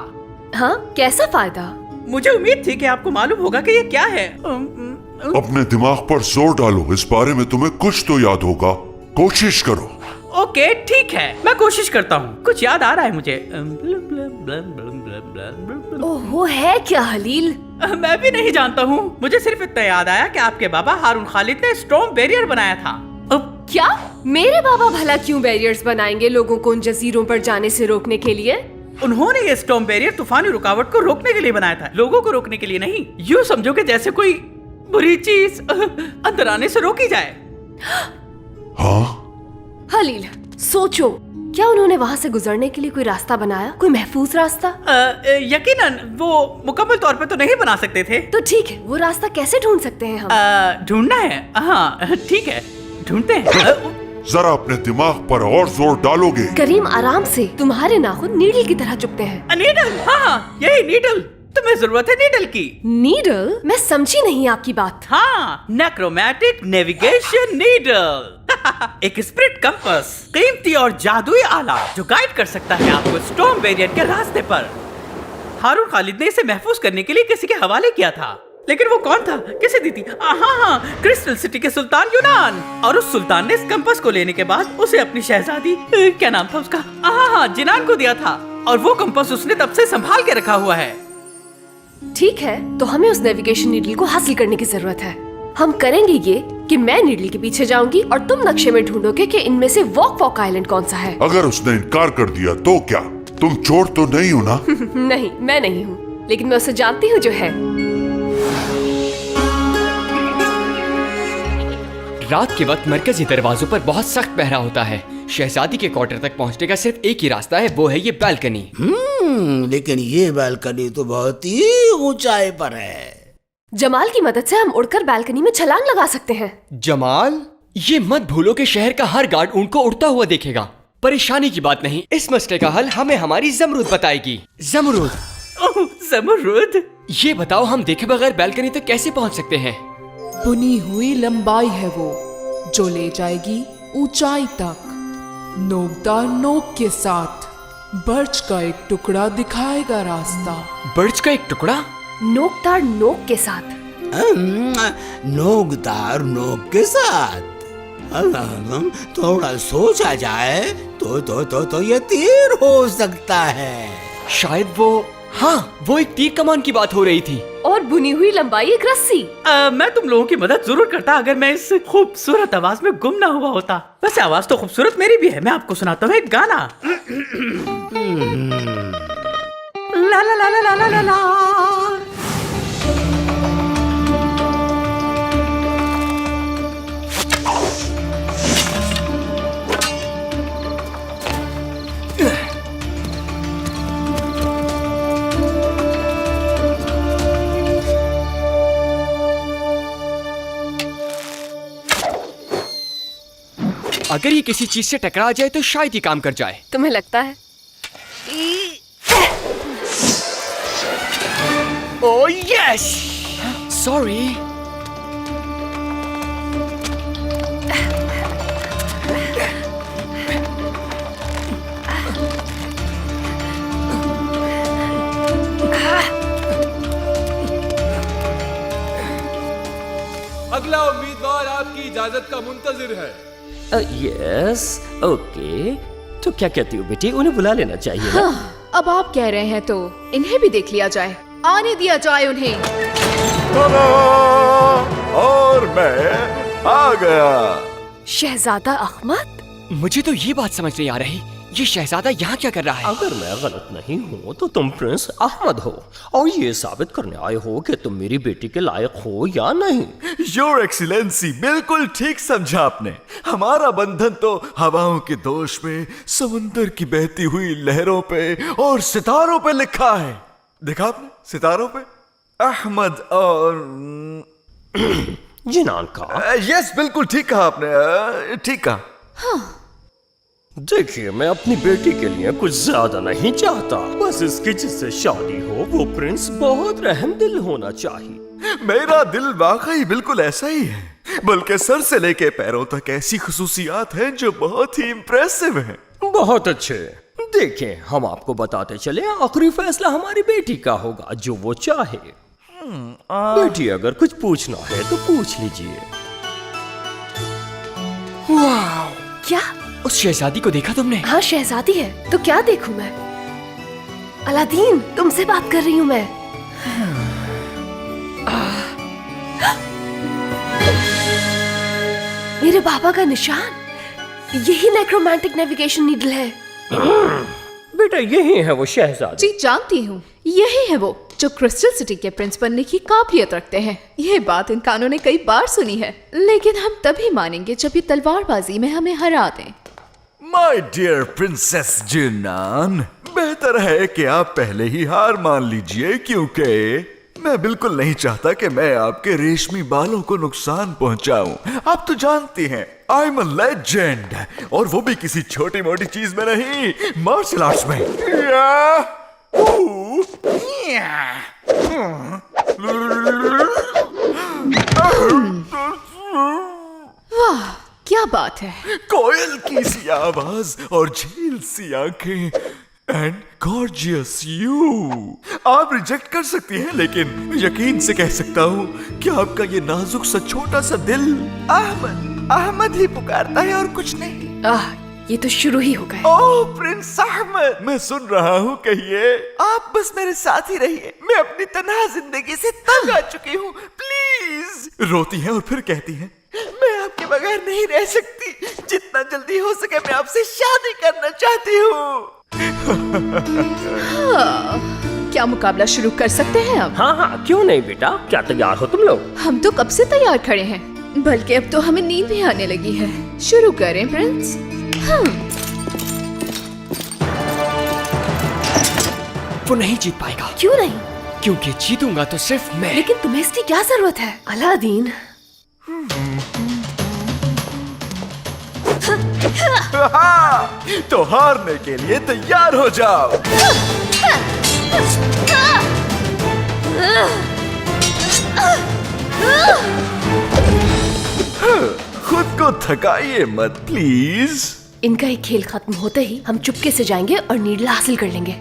हाँ, कैसा फायदा? मुझे उम्मीद थी कि आपको मालूम होगा कि ये क्या है। अपने दिमाग पर जोर डालो, इस बारे में तुम्हें कुछ तो याद होगा, कोशिश करो। ओके ठीक है, मैं कोशिश करता हूँ। कुछ याद आ रहा है मुझे। ओहो, है क्या हलील? मैं भी नहीं जानता हूँ। मुझे सिर्फ इतना याद आया कि आपके बाबा हारून खालिद ने स्टॉर्म बैरियर बनाया था। क्या? मेरे बाबा भला क्यों बैरियर्स बनाएंगे लोगों को उन जजीरों पर जाने से रोकने के लिए? उन्होंने ये स्टॉर्म बैरियर तूफानी रुकावट को रोकने के लिए बनाया था, लोगों को रोकने के लिए नहीं। यूँ समझो कि जैसे कोई बुरी चीज अंदर आने से रोकी जाए। हाँ हलील, सोचो, क्या उन्होंने वहाँ से गुजरने के लिए कोई रास्ता बनाया, कोई महफूज रास्ता? यकीनन वो मुकम्मल तौर पे तो नहीं बना सकते थे। तो ठीक है, वो रास्ता कैसे ढूंढ सकते हैं हम? ढूंढना है? हाँ ठीक है, ढूंढते हैं। जरा अपने दिमाग पर और जोर डालोगे? करीम, आराम से, तुम्हारे नाखून नीडल की तरह चुभते हैं। नीडल? हाँ, यही नीडल। तुम्हें जरूरत है नीडल की। नीडल? मैं समझी नहीं आपकी बात। हाँ, नेक्रोमैटिक नेविगेशन नीडल। एक स्पिरिट कंपास, कीमती और जादुई आला जो गाइड कर सकता है आपको स्टॉर्म बैरियर के रास्ते पर। हारून खालिद ने इसे महफूज करने के लिए किसी के हवाले किया था, लेकिन वो कौन था, किसे दी थी? हाँ, क्रिस्टल सिटी के सुल्तान यूनान। और उस सुल्तान ने इस कंपास को लेने के बाद उसे अपनी शहजादी, क्या नाम था उसका, हाँ जिनान को दिया था। और वो कंपास उसने तब से संभाल के रखा हुआ है। ठीक है, तो हमें उस नेविगेशन नीडल को हासिल करने की जरूरत है। हम करेंगे ये कि मैं नीडल के पीछे जाऊंगी और तुम नक्शे में ढूंढोगे कि इनमें से वॉक वॉक आइलैंड कौन सा है। अगर उसने इनकार कर दिया तो क्या? तुम चोर तो नहीं हो ना? नहीं, मैं नहीं हूँ, लेकिन मैं उसे जानती हूँ जो है। रात के वक्त मरकजी दरवाजों पर बहुत सख्त पहरा होता है। शहजादी के क्वार्टर तक पहुंचने का सिर्फ एक ही रास्ता है, वो है ये बालकनी। लेकिन ये बालकनी तो बहुत ही ऊंचाई पर है। जमाल की मदद से हम उड़कर बालकनी में छलांग लगा सकते हैं। जमाल? ये मत भूलो कि शहर का हर गार्ड उनको उड़ता हुआ देखेगा। परेशानी की बात नहीं, इस मसले का हल हमें हमारी जमरूद बताएगी। जमरूद? जमरूद? ये बताओ, हम देखे बगैर बालकनी तक कैसे पहुंच सकते हैं? बुनी हुई लंबाई है वो जो ले जाएगी ऊंचाई तक। नोकदार नोक के साथ बर्च का एक टुकड़ा दिखाएगा रास्ता। बर्च का एक टुकड़ा? नोकदार नोक के साथ? नोकदार नोक के साथ? थोड़ा सोचा जाए तो ये तीर हो सकता है। शायद वो, हाँ, वो एक तीर कमान की बात हो रही थी। और बुनी हुई लंबाई एक रस्सी। मैं तुम लोगों की मदद जरूर करता अगर मैं इस खूबसूरत आवाज में गुम ना हुआ होता। वैसे आवाज तो खूबसूरत मेरी भी है। मैं आपको सुनाता हूँ एक गाना। ला ला ला ला ला ला ला। अगर ये किसी चीज से टकरा जाए तो शायद ही काम कर जाए। तुम्हें लगता है? Oh yes! सॉरी। अगला उम्मीदवार आपकी इजाजत का मुंतजिर है। Yes, okay. तो क्या कहती हो बेटी, उन्हें बुला लेना चाहिए ना? हाँ, अब आप कह रहे हैं तो इन्हें भी देख लिया जाए, आने दिया जाए उन्हें। और मैं आ गया। शहजादा अहमद? मुझे तो ये बात समझ नहीं आ रही ये शहजादा यहाँ क्या कर रहा है? अगर मैं गलत नहीं हूँ तो तुम प्रिंस अहमद हो और ये साबित करने आए हो कि तुम मेरी बेटी के लायक हो या नहीं। योर एक्सीलेंसी, बिल्कुल ठीक समझा आपने। हमारा बंधन तो हवाओं के दोष में, समुंदर की बहती हुई लहरों पे और सितारों पे लिखा है। देखा आपने? सितारों पे अहमद और जिनान का। यस, बिल्कुल ठीक कहा आपने, ठीक कहा। हाँ। देखिए, मैं अपनी बेटी के लिए कुछ ज्यादा नहीं चाहता, बस इसकी जिससे शादी हो वो प्रिंस बहुत रहमदिल होना चाहिए। मेरा दिल वाकई बिल्कुल ऐसा ही है, बल्कि सर से लेके पैरों तक ऐसी खुसूसियात हैं जो बहुत ही इम्प्रेसिव हैं। बहुत अच्छे। देखें, हम आपको बताते चले, आखिरी फैसला हमारी बेटी का होगा, जो वो चाहे। बेटी, अगर कुछ पूछना है तो पूछ लीजिए। वाह, क्या? उस शहजादी को देखा तुमने? हाँ, शहजादी है तो क्या देखूं मैं? अलादीन, तुमसे बात कर रही हूँ मैं। मेरे बाबा का निशान, यही नेक्रोमैंटिक नेविगेशन नीडल है। बेटा, यही है वो शहजादी। जी जानती हूँ, यही है वो जो क्रिस्टल सिटी के प्रिंस बनने की काबिलियत रखते हैं। ये बात इन कानों ने कई बार सुनी है, लेकिन हम तभी मानेंगे जब ये तलवारबाजी में हमें हरा दें। माय डियर प्रिंसेस जिनान, बेहतर है कि आप पहले ही हार मान लीजिए, क्योंकि मैं बिल्कुल नहीं चाहता कि मैं आपके रेशमी बालों को नुकसान पहुंचाऊं। आप तो जानती हैं, आई एम अ लेजेंड, और वो भी किसी छोटी मोटी चीज में नहीं, मार्शल आर्ट्स में। वाह, क्या बात है। कोयल की सी आवाज और झील सी आंखें एंड गॉर्जियस यू। आप रिजेक्ट कर सकती हैं, लेकिन यकीन से कह सकता हूँ कि आपका ये नाजुक सा छोटा सा दिल अहमद अहमद ही पुकारता है और कुछ नहीं। ये तो शुरू ही हो गए। ओह प्रिंस अहमद, मैं सुन रहा हूँ, कहिए। आप बस मेरे साथ ही रहिए, मैं अपनी तन्हा जिंदगी से तंग आ चुकी हूँ, प्लीज। रोती हैं और फिर कहती हैं, मैं आपके बगैर नहीं रह सकती, जितना जल्दी हो सके मैं आपसे शादी करना चाहती हूँ। क्या मुकाबला शुरू कर सकते हैं अब? हाँ हाँ, क्यों नहीं बेटा, क्या तैयार हो तुम लोग? हम तो कब से तैयार खड़े हैं, बल्कि अब तो हमें नींद भी आने लगी है। शुरू करें प्रिंस। वो नहीं जीत पाएगा। क्यों नहीं? क्योंकि जीतूंगा तो सिर्फ मैं। लेकिन तुम्हें इसकी क्या जरूरत है अलादीन? तो हारने के लिए तैयार हो जाओ। खुद को थकाइए मत प्लीज। इनका एक खेल खत्म होते ही हम चुपके से जाएंगे और नीडल हासिल कर लेंगे।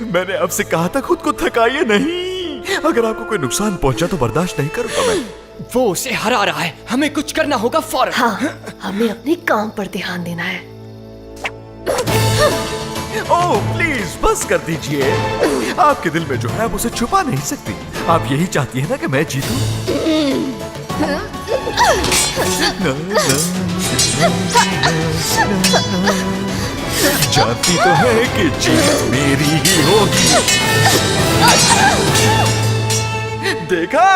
मैंने आपसे कहा था खुद को थकाइए नहीं। अगर आपको कोई नुकसान पहुंचा तो बर्दाश्त नहीं करूंगा मैं। वो उसे हरा रहा है, हमें कुछ करना होगा फौरन। हाँ, हमें अपने काम पर ध्यान देना है। ओह प्लीज बस कर दीजिए। आपके दिल में जो है आप उसे छुपा नहीं सकती। आप यही चाहती है ना कि मैं जीतूं? जानती तो है कि जीत मेरी ही होगी। देखा,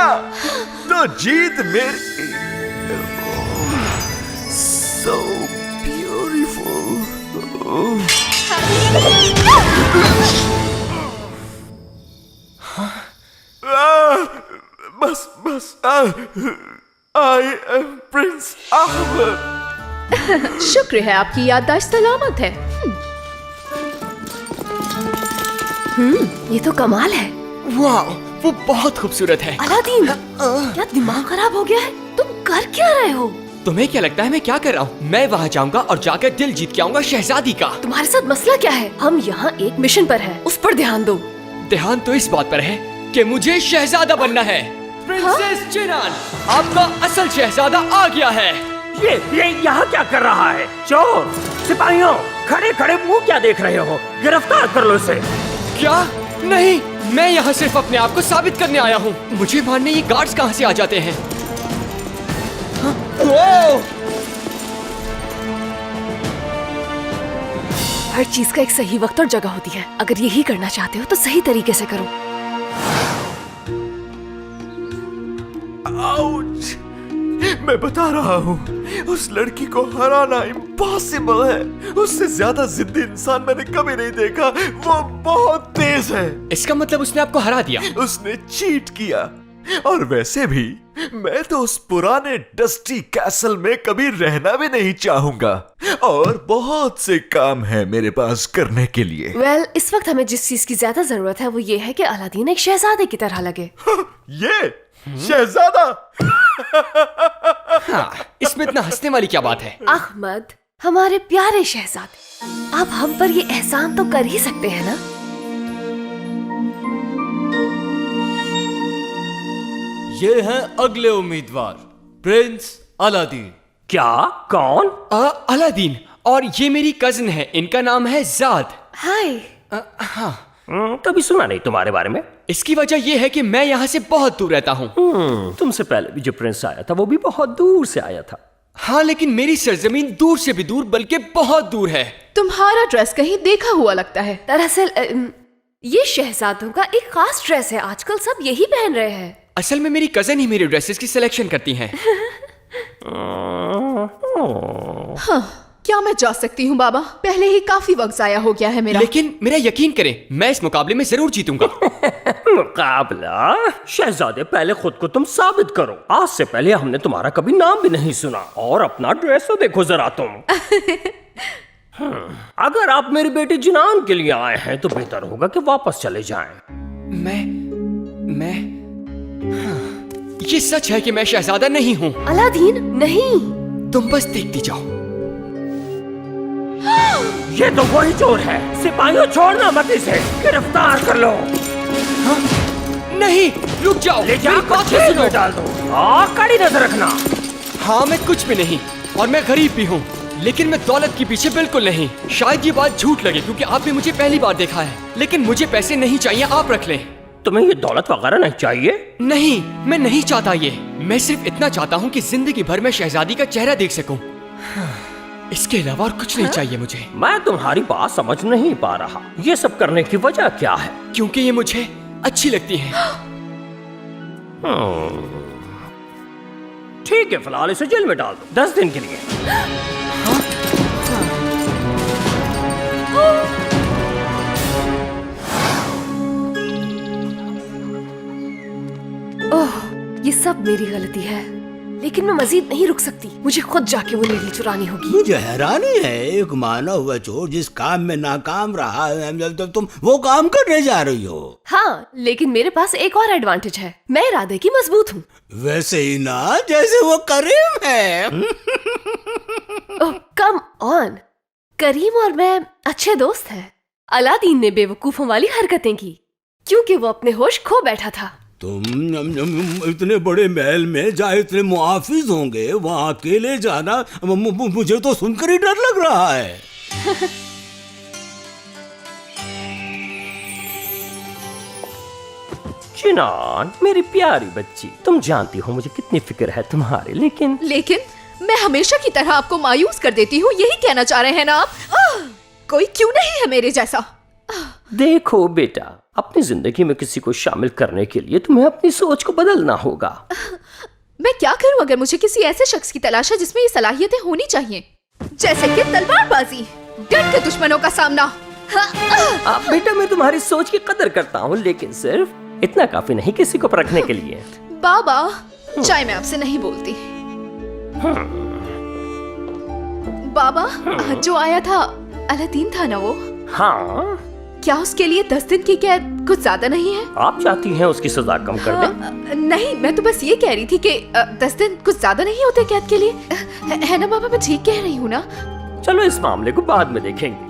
तो जीत मेरी। So beautiful. बस बस, I am Prince Ahmed. शुक्र है आपकी याददाश्त सलामत है। ये तो कमाल है। वाह, वो बहुत खूबसूरत है। अलादीन, क्या दिमाग खराब हो गया है? तुम कर क्या रहे हो? तुम्हें क्या लगता है मैं क्या कर रहा हूँ? मैं वहाँ जाऊंगा और जाकर दिल जीत के आऊंगा शहजादी का। तुम्हारे साथ मसला क्या है? हम यहाँ एक मिशन पर हैं, उस पर ध्यान दो। ध्यान तो इस बात पर है कि मुझे शहजादा बनना है। प्रिंसेस जिनान, आपका असल शहजादा आ गया है। ये यहाँ क्या कर रहा है? चोर, सिपाहियों, खड़े खड़े मुंह क्या देख रहे हो? गिरफ्तार कर लो इसे। क्या? नहीं, मैं यहाँ सिर्फ अपने आप को साबित करने आया हूँ। मुझे मारने ये गार्ड्स कहाँ से आ जाते हैं? हाँ? ओ! हर चीज का एक सही वक्त और जगह होती है। अगर यही करना चाहते हो तो सही तरीके से करो। आउच! मैं बता रहा हूँ, उस लड़की को हराना इम्पॉसिबल है। उससे ज्यादा जिद्दी इंसान मैंने कभी नहीं देखा। वो बहुत तेज है। इसका मतलब उसने आपको हरा दिया? उसने चीट किया। और वैसे भी मैं तो उस पुराने डस्टी कैसल में कभी रहना भी नहीं चाहूंगा। और बहुत से काम है मेरे पास करने के लिए। वेल, इस वक्त हमें जिस चीज की ज्यादा जरूरत है वो ये है कि अलादीन एक शहजादे की तरह लगे। ये शहजादा? हाँ, इसमें इतना हंसने वाली क्या बात है? अहमद, हमारे प्यारे शहजादे, आप हम पर ये एहसान तो कर ही सकते हैं ना? ये हैं अगले उम्मीदवार, प्रिंस अलादीन। क्या? कौन? अलादीन। और ये मेरी कजिन है, इनका नाम है ज़ाद। हाय। हाँ। कभी सुना नहीं तुम्हारे बारे में। इसकी वजह यह है कि मैं यहाँ से बहुत दूर रहता हूँ। तुमसे पहले भी जो प्रिंस आया था वो भी बहुत दूर से आया था। हाँ, लेकिन मेरी सरजमीन दूर से भी दूर, बल्कि बहुत दूर है। तुम्हारा ड्रेस कहीं देखा हुआ लगता है। दरअसल ये शहजादों का एक खास ड्रेस है, आजकल सब यही पहन रहे हैं। असल में मेरी कजन ही मेरे ड्रेसेस की सिलेक्शन करती हैं। हाँ, क्या मैं जा सकती हूँ बाबा? पहले ही काफी वक्त जाया हो गया है मेरा। लेकिन मेरा यकीन करें, मैं इस मुकाबले में जरूर जीतूंगा। मुकाबला? शहजादे, पहले खुद को तुम साबित करो। आज से पहले हमने तुम्हारा कभी नाम भी नहीं सुना। और अपना ड्रेस तो देखो जरा तुम। अगर आप मेरी बेटी जिनान के लिए आए हैं तो बेहतर होगा कि वापस चले जाएं। मैं ये सच है कि मैं शहजादा नहीं हूँ। अलादीन, नहीं। तुम बस देखती जाओ। ये तो वही चोर है। सिपाहियों, छोड़ना मत इसे, गिरफ्तार कर लो। हाँ? नहीं, रुक जाओ। ले जाकर जेल में डाल दो। कड़ी नजर रखना। हाँ, मैं कुछ भी नहीं, और मैं गरीब भी हूँ, लेकिन मैं दौलत के पीछे बिल्कुल नहीं। शायद ये बात झूठ लगे क्योंकि आपने मुझे पहली बार देखा है, लेकिन मुझे पैसे नहीं चाहिए, आप रख लें। तुम्हें ये दौलत वगैरह नहीं चाहिए? नहीं, मैं नहीं चाहता ये। मैं सिर्फ इतना चाहता हूँ कि जिंदगी भर मैं शहजादी का चेहरा देख सकूं। इसके अलावा और कुछ नहीं चाहिए मुझे। मैं तुम्हारी बात समझ नहीं पा रहा। ये सब करने की वजह क्या है? क्योंकि ये मुझे अच्छी लगती है। ठीक है, फिलहाल इसे जेल में डाल दो 10 दिन के लिए। ओह, ये सब मेरी गलती है, लेकिन मैं मजीद नहीं रुक सकती। मुझे खुद जाके वो नीडल चुरानी होगी। मुझे हैरानी है, एक माना हुआ चोर जिस काम में नाकाम रहा है, तो तुम वो काम करने जा रही हो। हाँ, लेकिन मेरे पास एक और एडवांटेज है, मैं इरादे की मजबूत हूँ। वैसे ही ना जैसे वो करीम है। ओह, कम ऑन। करीम और मैं अच्छे दोस्त हैं। अलादीन ने बेवकूफों वाली हरकतें की क्योंकि वो अपने होश खो बैठा था। तुम इतने बड़े महल में जहाँ इतने मुहाफिज होंगे, वहाँ अकेले जाना मुझे तो सुनकर ही डर लग रहा है। जिनान, मेरी प्यारी बच्ची, तुम जानती हो मुझे कितनी फिक्र है तुम्हारे, लेकिन मैं हमेशा की तरह आपको मायूस कर देती हूँ, यही कहना चाह रहे हैं ना आप? कोई क्यों नहीं है मेरे जैसा? देखो बेटा, अपनी जिंदगी में किसी को शामिल करने के लिए तुम्हें अपनी सोच को बदलना होगा। मैं क्या करूं अगर मुझे किसी ऐसे शख्स की तलाश है जिसमें ये सलाहियतें होनी चाहिए, जैसे कि तलवारबाजी, डट के दुश्मनों का सामना। बेटा, मैं तुम्हारी सोच की कदर करता हूँ, लेकिन सिर्फ इतना काफी नहीं किसी को परखने के लिए। बाबा, चाहे मैं आपसे नहीं बोलती। बाबा, जो आया था अलादीन था ना वो? हाँ। क्या उसके लिए 10 दिन की कैद कुछ ज्यादा नहीं है? आप चाहती हैं उसकी सजा कम कर दें? नहीं, मैं तो बस ये कह रही थी कि 10 दिन कुछ ज्यादा नहीं होते कैद के लिए, है ना बाबा? मैं ठीक कह रही हूँ ना? चलो इस मामले को बाद में देखेंगे।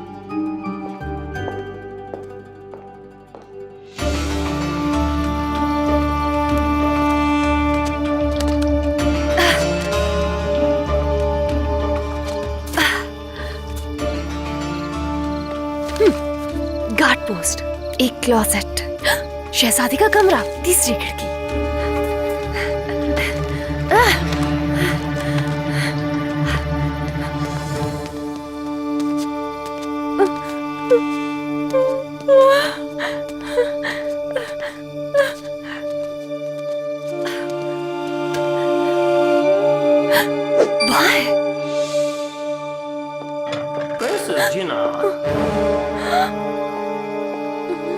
गार्ड पोस्ट, एक क्लोसेट, शहजादी का कमरा, तीसरी खिड़की।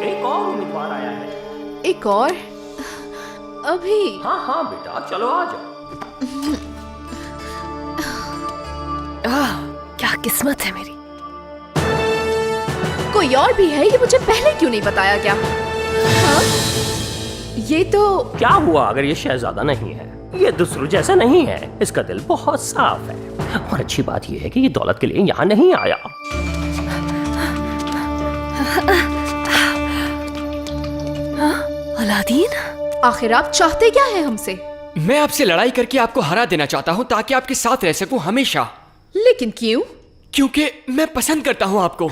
एक और उम्मीदवार आया है। एक और? अभी? हाँ हाँ बेटा, चलो आ जाओ। क्या किस्मत है मेरी। कोई और भी है? ये मुझे पहले क्यों नहीं बताया गया? हाँ? ये तो क्या हुआ अगर ये शहजादा नहीं है? ये दूसरों जैसा नहीं है, इसका दिल बहुत साफ है। और अच्छी बात यह है कि ये दौलत के लिए यहाँ नहीं आया। अलादीन, आखिर आप चाहते क्या है हमसे? मैं आपसे लड़ाई करके आपको हरा देना चाहता हूँ ताकि आपके साथ रह सकूं हमेशा। लेकिन क्यों? क्योंकि मैं पसंद करता हूँ आपको।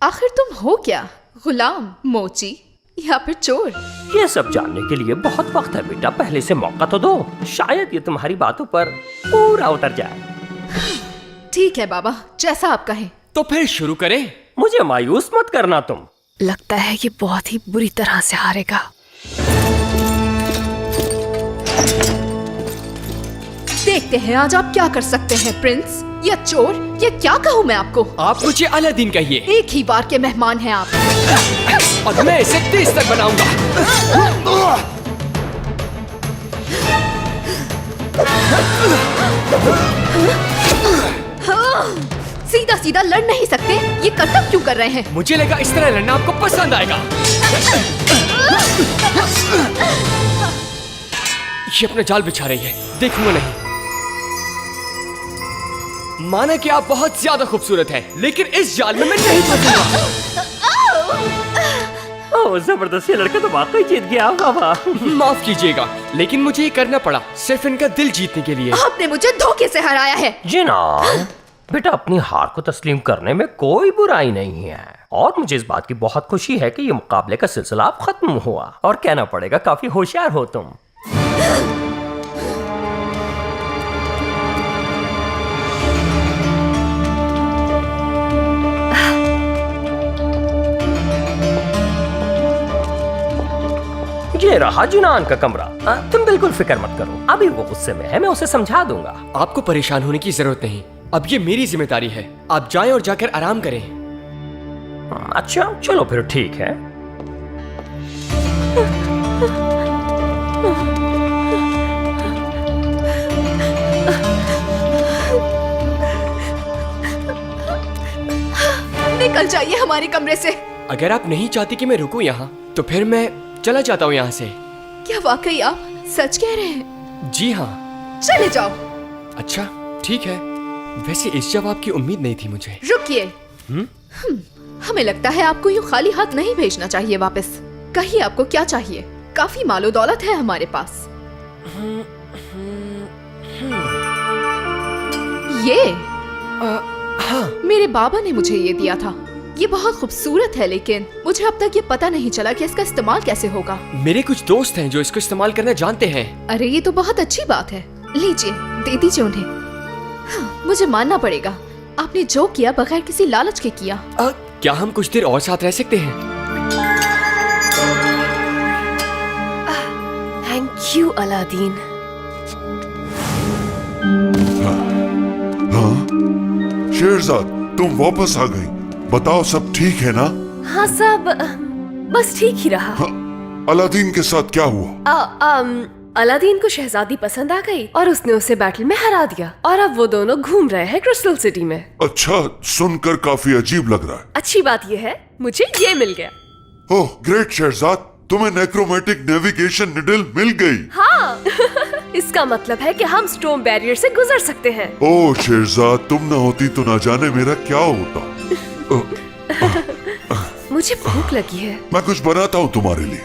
आखिर तुम हो क्या? गुलाम, मोची या फिर चोर? ये सब जानने के लिए बहुत वक्त है बेटा, पहले से मौका तो दो, शायद ये तुम्हारी बातों पर पूरा उतर जाए। ठीक है बाबा, जैसा आप कहें। तो फिर शुरू करें। मुझे मायूस मत करना तुम। लगता है ये बहुत ही बुरी तरह से हारेगा। देखते हैं आज आप क्या कर सकते हैं, प्रिंस या चोर, या क्या कहूँ मैं आपको? आप मुझे अलादीन कहिए। एक ही बार के मेहमान हैं आप। और मैं इसे 30 तक बनाऊंगा। सीधा सीधा लड़ नहीं सकते, ये करतब क्यों कर रहे हैं? मुझे लगा इस तरह लड़ना आपको पसंद आएगा। ये अपना जाल बिछा रही है, देखूंगा नहीं। माना कि आप बहुत ज्यादा खूबसूरत हैं, लेकिन इस जाल में मैं नहीं फंसूंगा। ओह जबरदस्त, ये लड़का तो वाकई जीत गया बाबा। माफ कीजिएगा, लेकिन मुझे ये करना पड़ा सिर्फ इनका दिल जीतने के लिए। आपने मुझे धोखे से हराया है। जिनान, बेटा अपनी हार को तस्लीम करने में कोई बुराई नहीं है, और मुझे इस बात की बहुत खुशी है कि ये मुकाबले का सिलसिला अब खत्म हुआ। और कहना पड़ेगा काफी होशियार हो तुम। ये रहा जिनान का कमरा। तुम बिल्कुल फिक्र मत करो, अभी वो गुस्से में है, मैं उसे समझा दूंगा। आपको परेशान होने की जरूरत नहीं, अब ये मेरी जिम्मेदारी है। आप जाएं और जाकर आराम करें। अच्छा चलो फिर ठीक है। निकल जाइए हमारे कमरे से। अगर आप नहीं चाहती कि मैं रुकूं यहाँ, तो फिर मैं चला जाता हूँ यहाँ से। क्या वाकई आप सच कह रहे हैं? जी हाँ। चले जाओ। अच्छा ठीक है, वैसे इस जवाब की उम्मीद नहीं थी मुझे। रुकिए। हमें लगता है आपको यूँ खाली हाथ नहीं भेजना चाहिए वापस। कहिए आपको क्या चाहिए? काफी मालो दौलत है हमारे पास। ये हाँ, मेरे बाबा ने मुझे ये दिया था। ये बहुत खूबसूरत है, लेकिन मुझे अब तक ये पता नहीं चला कि इसका इस्तेमाल कैसे होगा। मेरे कुछ दोस्त हैं जो इसको इस्तेमाल करना जानते हैं। अरे ये तो बहुत अच्छी बात है, लीजिए दे दीजिए उन्हें। हाँ, मुझे मानना पड़ेगा, आपने जो किया बगैर किसी लालच के किया। क्या हम कुछ देर और साथ रह सकते हैं? Thank you Aladdin. हाँ शेरजाद, तुम वापस आ गई। बताओ सब ठीक है ना? हाँ सब बस ठीक ही रहा। हाँ, अलादीन के साथ क्या हुआ? अलादीन को शहजादी पसंद आ गई और उसने उसे बैटल में हरा दिया, और अब वो दोनों घूम रहे हैं क्रिस्टल सिटी में। अच्छा, सुनकर काफी अजीब लग रहा है। अच्छी बात ये है मुझे ये मिल गया। ओह ग्रेट शेरजाद, तुम्हें नेक्रोमैटिक नेविगेशन निडल मिल गई। हाँ इसका मतलब है कि हम स्टोन बैरियर से गुजर सकते हैं। ओह शेरजाद, तुम ना होती तो ना जाने मेरा क्या होता। मुझे भूख लगी है, मैं कुछ बनाता हूँ तुम्हारे लिए।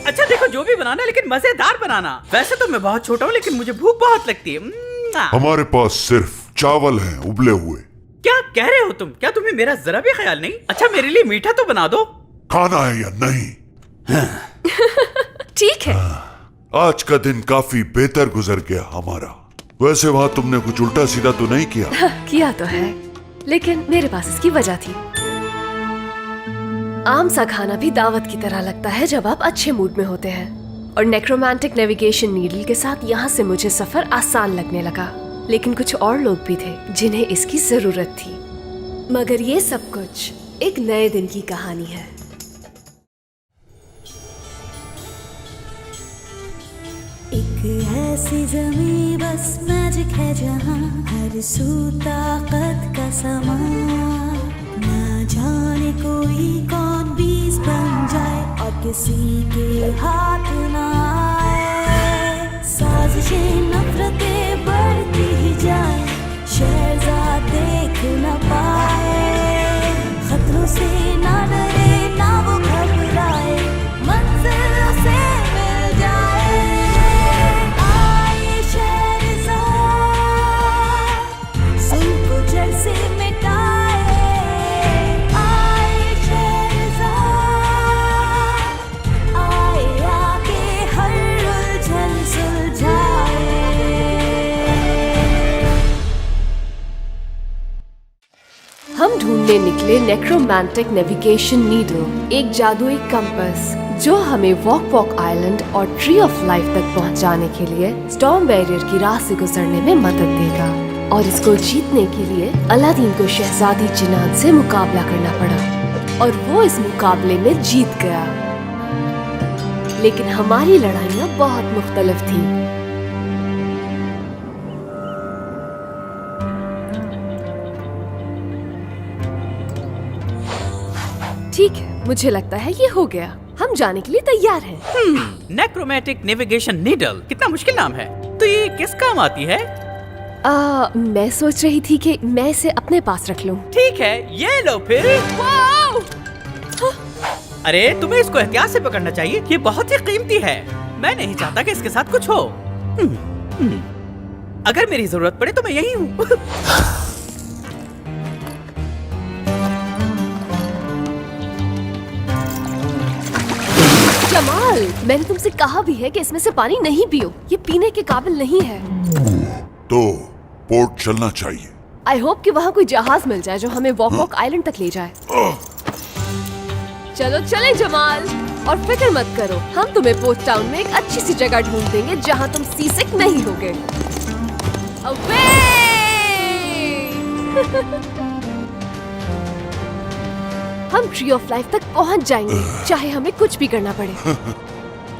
अच्छा देखो, जो भी बनाना लेकिन मजेदार बनाना। वैसे तो मैं बहुत छोटा हूँ, लेकिन मुझे भूख बहुत लगती है। हमारे पास सिर्फ चावल हैं उबले हुए। क्या कह रहे हो तुम? क्या तुम्हें मेरा जरा भी ख्याल नहीं? अच्छा मेरे लिए मीठा तो बना दो। खाना है या नहीं? ठीक है। आज का दिन काफी बेहतर गुजर गया हमारा। वैसे वहां तुमने कुछ उल्टा सीधा तो नहीं किया? किया तो है, लेकिन मेरे पास इसकी वजह थी। आम सा खाना भी दावत की तरह लगता है जब आप अच्छे मूड में होते हैं। और नेक्रोमैंटिक नेविगेशन नीडल के साथ यहाँ से मुझे सफर आसान लगने लगा। लेकिन कुछ और लोग भी थे जिन्हें इसकी जरूरत थी। मगर ये सब कुछ एक नए दिन की कहानी है। एक ऐसी ज़मीं बस मैजिक है जहाँ हर सू ताकत का समा। ना जाने कोई कौन बीज बन जाए और किसी के हाथ ना आए। साजिशें नफरतें बढ़ती ही जाए, शहजाद देख न पाए। खतरों से ना डरे ना वो घबराए, मंजिल से मिल जाए। आए शहजाद सुन को जड़ से मिटाए। आए शहजाद आए आके हर उलझन सुलझाए। हम ढूंढने निकले नेक्रोमैंटिक नेविगेशन नीडल, एक जादुई कंपास जो हमें वॉक आइलैंड और ट्री ऑफ लाइफ तक पहुंचाने के लिए स्टॉर्म बैरियर की राह से गुजरने में मदद देगा। और इसको जीतने के लिए अलादीन को शहजादी जिनात से मुकाबला करना पड़ा और वो इस मुकाबले में जीत गया। लेकिन हमारी लड़ाइयाँ बहुत मुख्तलिफ थी। ठीक है, मुझे लगता है ये हो गया। हम जाने के लिए तैयार हैं। नेक्रोमैटिक नेविगेशन नीडल, कितना मुश्किल नाम है। तो ये किस काम आती है? मैं सोच रही थी कि मैं इसे अपने पास रख लूं। ठीक है, ये लो फिर। अरे तुम्हें इसको एहतियात से पकड़ना चाहिए, ये बहुत ही कीमती है। मैं नहीं चाहता कि इसके साथ कुछ हो। अगर मेरी जरूरत पड़े तो मैं यही हूँ। जमाल, मैंने तुमसे कहा भी है कि इसमें से पानी नहीं पियो, ये पीने के काबिल नहीं है। तो पोर्ट चलना चाहिए। आई होप कि वहाँ कोई जहाज मिल जाए जो हमें वॉक आइलैंड तक ले जाए। चलो चले जमाल, और फिक्र मत करो, हम तुम्हें पोर्ट टाउन में एक अच्छी सी जगह ढूंढ देंगे जहाँ तुम सीसिक नहीं होगे। अवे! हम ट्री ऑफ लाइफ तक पहुँच जाएंगे, चाहे हमें कुछ भी करना पड़े।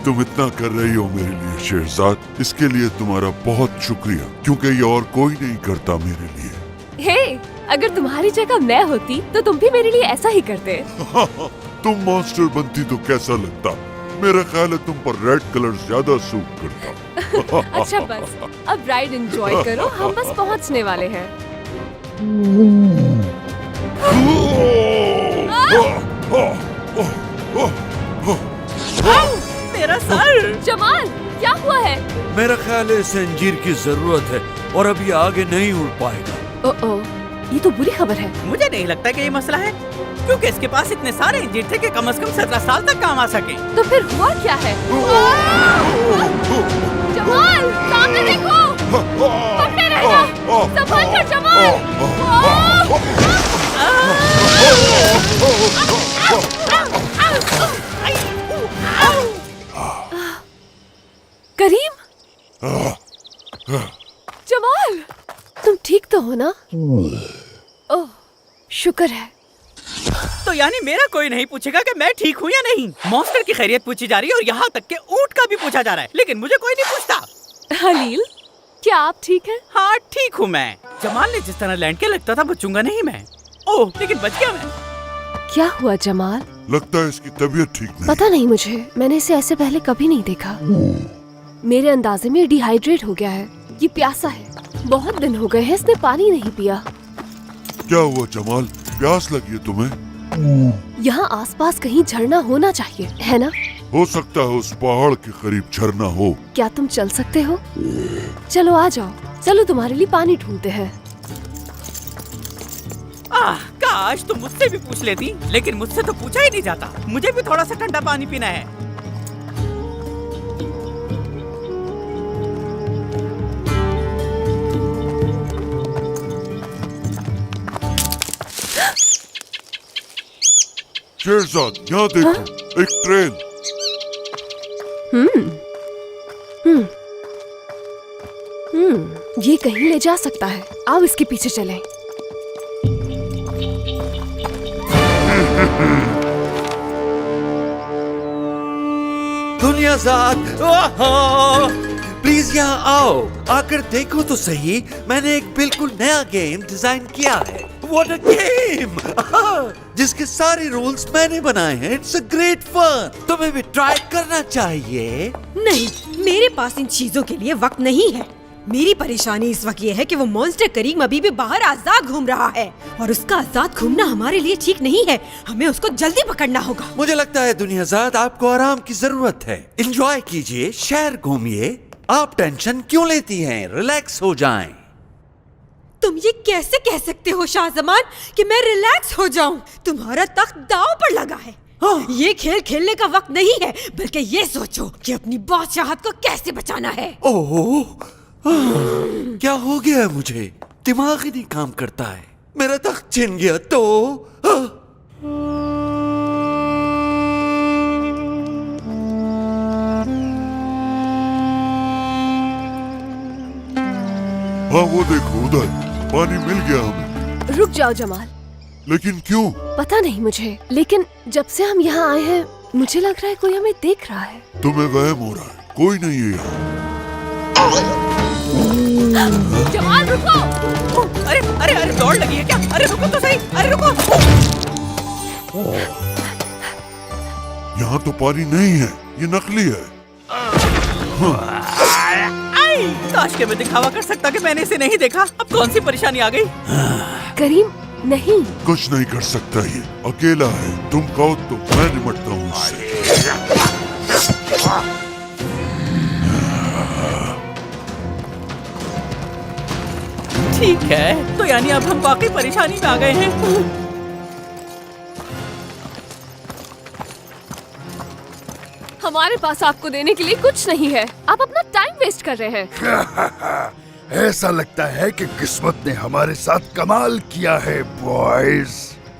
तुम इतना कर रही हो मेरे लिए शहजाद, इसके लिए तुम्हारा बहुत शुक्रिया, क्योंकि ये और कोई नहीं करता मेरे लिए। हे, अगर तुम्हारी जगह मैं होती तो तुम भी मेरे लिए ऐसा ही करते। तुम मॉन्स्टर बनती तो कैसा लगता? मेरा ख्याल है तुम पर रेड कलर ज्यादा सूट करता। अच्छा बस, अब राइड एंजॉय करो, हम बस पहुंचने वाले हैं। मेरा सर! जमाल, क्या हुआ है? मेरा ख्याल है इसे अंजीर की जरूरत है और अब ये आगे नहीं उड़ पाएगा। ओह, ये तो बुरी खबर है। मुझे नहीं लगता कि ये मसला है, क्योंकि इसके पास इतने सारे इंजीर थे कि कम से कम 17 साल तक काम आ सके। तो फिर हुआ क्या है? जमाल, सामने देखो! पकड़े रहना! संभल कर जमाल! करीम! जमाल, तुम ठीक तो हो ना? ओह, शुक्र है। तो यानी मेरा कोई नहीं पूछेगा कि मैं ठीक हूँ या नहीं। मॉन्स्टर की खैरियत पूछी जा रही है और यहाँ तक के ऊंट का भी पूछा जा रहा है, लेकिन मुझे कोई नहीं पूछता। हलील, क्या आप ठीक हैं? हाँ, ठीक हूँ मैं। जमाल ने जिस तरह लैंड के लगता था बचूंगा नहीं मैं। ओह, लेकिन बच गया मैं। क्या हुआ जमाल? लगता है इसकी तबीयत ठीक नहीं। पता नहीं मुझे, मैंने इसे ऐसे पहले कभी नहीं देखा। मेरे अंदाजे में डिहाइड्रेट हो गया है। ये प्यासा है, बहुत दिन हो गए हैं इसने पानी नहीं पिया। क्या हुआ जमाल, प्यास लगी है तुम्हें? यहाँ आसपास कहीं झरना होना चाहिए, है ना? हो सकता है उस पहाड़ के करीब झरना हो। क्या तुम चल सकते हो? चलो आ जाओ, चलो तुम्हारे लिए पानी ढूंढते हैं। काश तुम मुझसे भी पूछ लेती, लेकिन मुझसे तो पूछा ही नहीं जाता। मुझे भी थोड़ा सा ठंडा पानी पीना है। शेरजाद, यहाँ देखो, एक ट्रेन। ये कहीं ले जा सकता है। आओ इसके पीछे चलें। दुनियाज़ाद, प्लीज यहाँ आओ, आकर देखो तो सही। मैंने एक बिल्कुल नया गेम डिजाइन किया है। What a game! जिसके सारे रूल्स मैंने बनाए हैं। It's a great fun. तुम्हें भी ट्राई करना चाहिए। नहीं, मेरे पास इन चीजों के लिए वक्त नहीं है। मेरी परेशानी इस वक्त ये है कि वो मॉन्स्टर करीम अभी भी बाहर आजाद घूम रहा है और उसका आजाद घूमना हमारे लिए ठीक नहीं है। हमें उसको जल्दी पकड़ना होगा। मुझे लगता है दुनियाज़ाद, आपको आराम की जरूरत है। एंजॉय कीजिए, शहर घूमिए। आप टेंशन क्यों लेती हैं? रिलैक्स हो जाएं। तुम ये कैसे कह सकते हो शाहजमान कि मैं रिलैक्स हो जाऊं? तुम्हारा तख्त दांव पर लगा है। ये खेल खेलने का वक्त नहीं है, बल्कि ये सोचो कि अपनी बादशाहत को कैसे बचाना है। ओह, क्या हो गया है मुझे? दिमाग ही नहीं काम करता है। मेरा तख्त छिन गया तो हाँ, वो देखो उधर, पानी मिल गया हमें। रुक जाओ जमाल। लेकिन क्यों? पता नहीं मुझे, लेकिन जब से हम यहाँ आए हैं मुझे लग रहा है कोई हमें देख रहा है। तुम्हें वहम हो रहा है, कोई नहीं है यहाँ। जमाल रुको! अरे अरे अरे, दौड़ लगी है क्या? अरे रुको तो सही, अरे रुको। यहाँ तो पानी नहीं है, ये नकली है। काश के मैं दिखावा कर सकता कि मैंने इसे नहीं देखा। अब कौन सी परेशानी आ गई? करीम, नहीं, कुछ नहीं कर सकता, ये अकेला है। तुम कहो तो मैं निपटता हूँ उससे। ठीक है, तो यानी अब हम वाकई परेशानी में आ गए हैं। हमारे पास आपको देने के लिए कुछ नहीं है। आप अपना टाइम वेस्ट कर रहे हैं। ऐसा लगता है कि किस्मत ने हमारे साथ कमाल किया है बॉयज।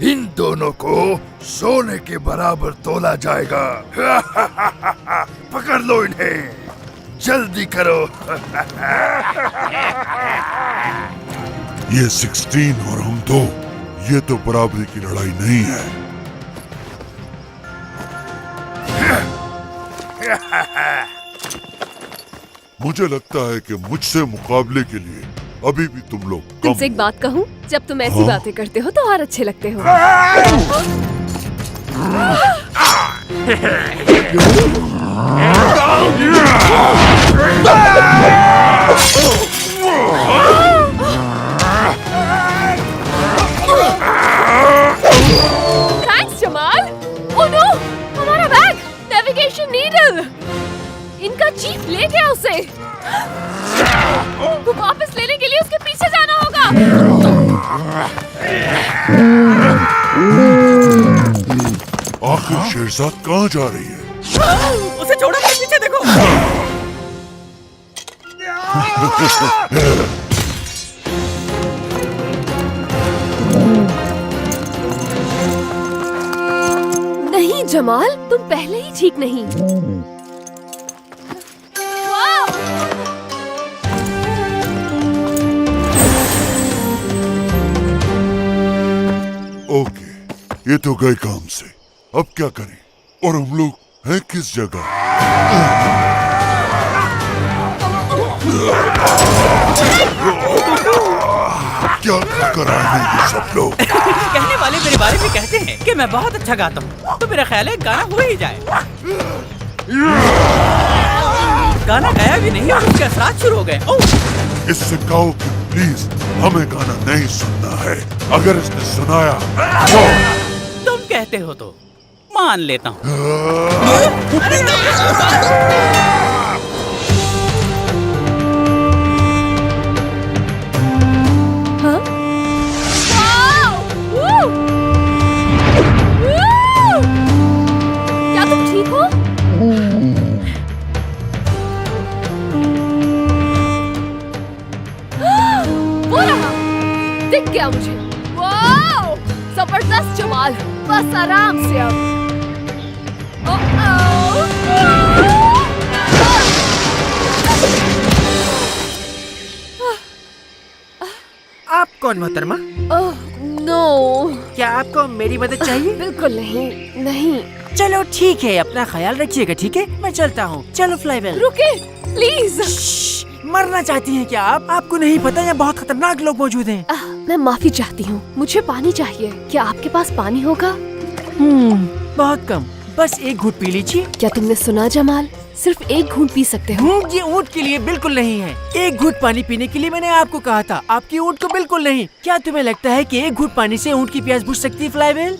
इन दोनों को सोने के बराबर तोला जाएगा। पकड़ लो इन्हें, जल्दी करो। ये 16 और हम 2, ये तो बराबरी की लड़ाई नहीं है। मुझे लगता है कि मुझसे मुकाबले के लिए अभी भी तुम लोग कम तुमसे एक बात कहूँ, जब तुम ऐसी बातें करते हो तो और अच्छे लगते हो। थैंक्स जमाल। ओह नो, हमारा बैग, नेविगेशन नीडल। इनका चीफ ले गया उसे। तो वापस लेने के लिए उसके पीछे जाना होगा। आखिर शेरजाद कहाँ जा रही है? उसे छोड़ो, मेरे पीछे देखो। नहीं जमाल, तुम पहले ही ठीक नहीं। ओके, ये तो गए काम से। अब क्या करें? और हम लोग हैं किस जगह? क्या कर रहे हैं ये सब लोग? कहने वाले मेरे बारे में कहते हैं कि मैं बहुत अच्छा गाता हूँ, तो मेरा ख्याल है गाना हो ही जाए। गाना गाया भी नहीं और उसके असरात शुरू हो गए। इससे कहो कि प्लीज हमें गाना नहीं सुनना है। अगर इसने सुनाया तो तुम कहते हो तो मान लेता हूँ। हाँ? दिख गया मुझे। वाओ, जबरदस्त जमाल। बस आराम से अब। आप कौन मोहतरमा? ओह नो, क्या आपको मेरी मदद चाहिए? बिल्कुल नहीं, नहीं। चलो ठीक है, अपना ख्याल रखिएगा, ठीक है? मैं चलता हूँ। चलो फ्लाईवेल। रुके प्लीज। मरना चाहती हैं क्या आप? आपको नहीं पता यहाँ बहुत खतरनाक लोग मौजूद हैं। मैं माफी चाहती हूँ, मुझे पानी चाहिए। क्या आपके पास पानी होगा? बहुत कम, बस एक घूंट पी लीजिए। क्या तुमने सुना जमाल, सिर्फ एक घूंट पी सकते हो। ये ऊँट के लिए बिल्कुल नहीं है। एक घूंट पानी पीने के लिए मैंने आपको कहा था, आपकी ऊँट को बिल्कुल नहीं। क्या तुम्हें लगता है कि एक घूंट पानी से ऊँट की प्यास बुझ सकती है फ्लाईवेल?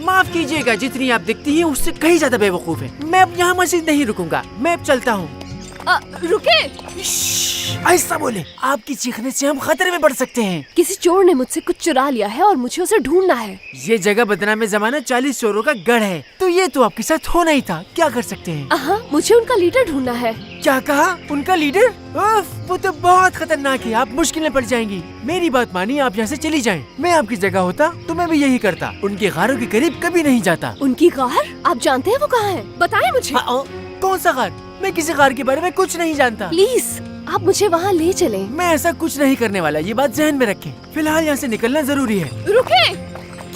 माफ कीजिएगा, जितनी आप दिखती हैं उससे कहीं ज्यादा बेवकूफ है। मैं अब यहाँ मस्जिद नहीं रुकूंगा, मैं अब चलता हूँ। रुके। ऐसा बोले, आपकी चीखने से हम खतरे में पड़ सकते हैं। किसी चोर ने मुझसे कुछ चुरा लिया है और मुझे उसे ढूंढना है। ये जगह बदनाम जमाना 40 चोरों का गढ़ है, तो ये तो आपके साथ होना ही था। क्या कर सकते हैं? मुझे उनका लीडर ढूंढना है। क्या कहा? उनका लीडर? वो तो बहुत खतरनाक है, आप मुश्किल में पड़ जाएंगी। मेरी बात मानिए, आप यहाँ से चली जाएं। मैं आपकी जगह होता तो मैं भी यही करता। उनके गारों के करीब कभी नहीं जाता। उनकी गार? आप जानते हैं वो कहाँ है? बताएं मुझे। कौन सा गार? मैं किसी गार के बारे में कुछ नहीं जानता। प्लीज आप मुझे वहाँ ले चलें। मैं ऐसा कुछ नहीं करने वाला, ये बात ज़हन में रखें। फिलहाल यहाँ से निकलना जरूरी है। रुके।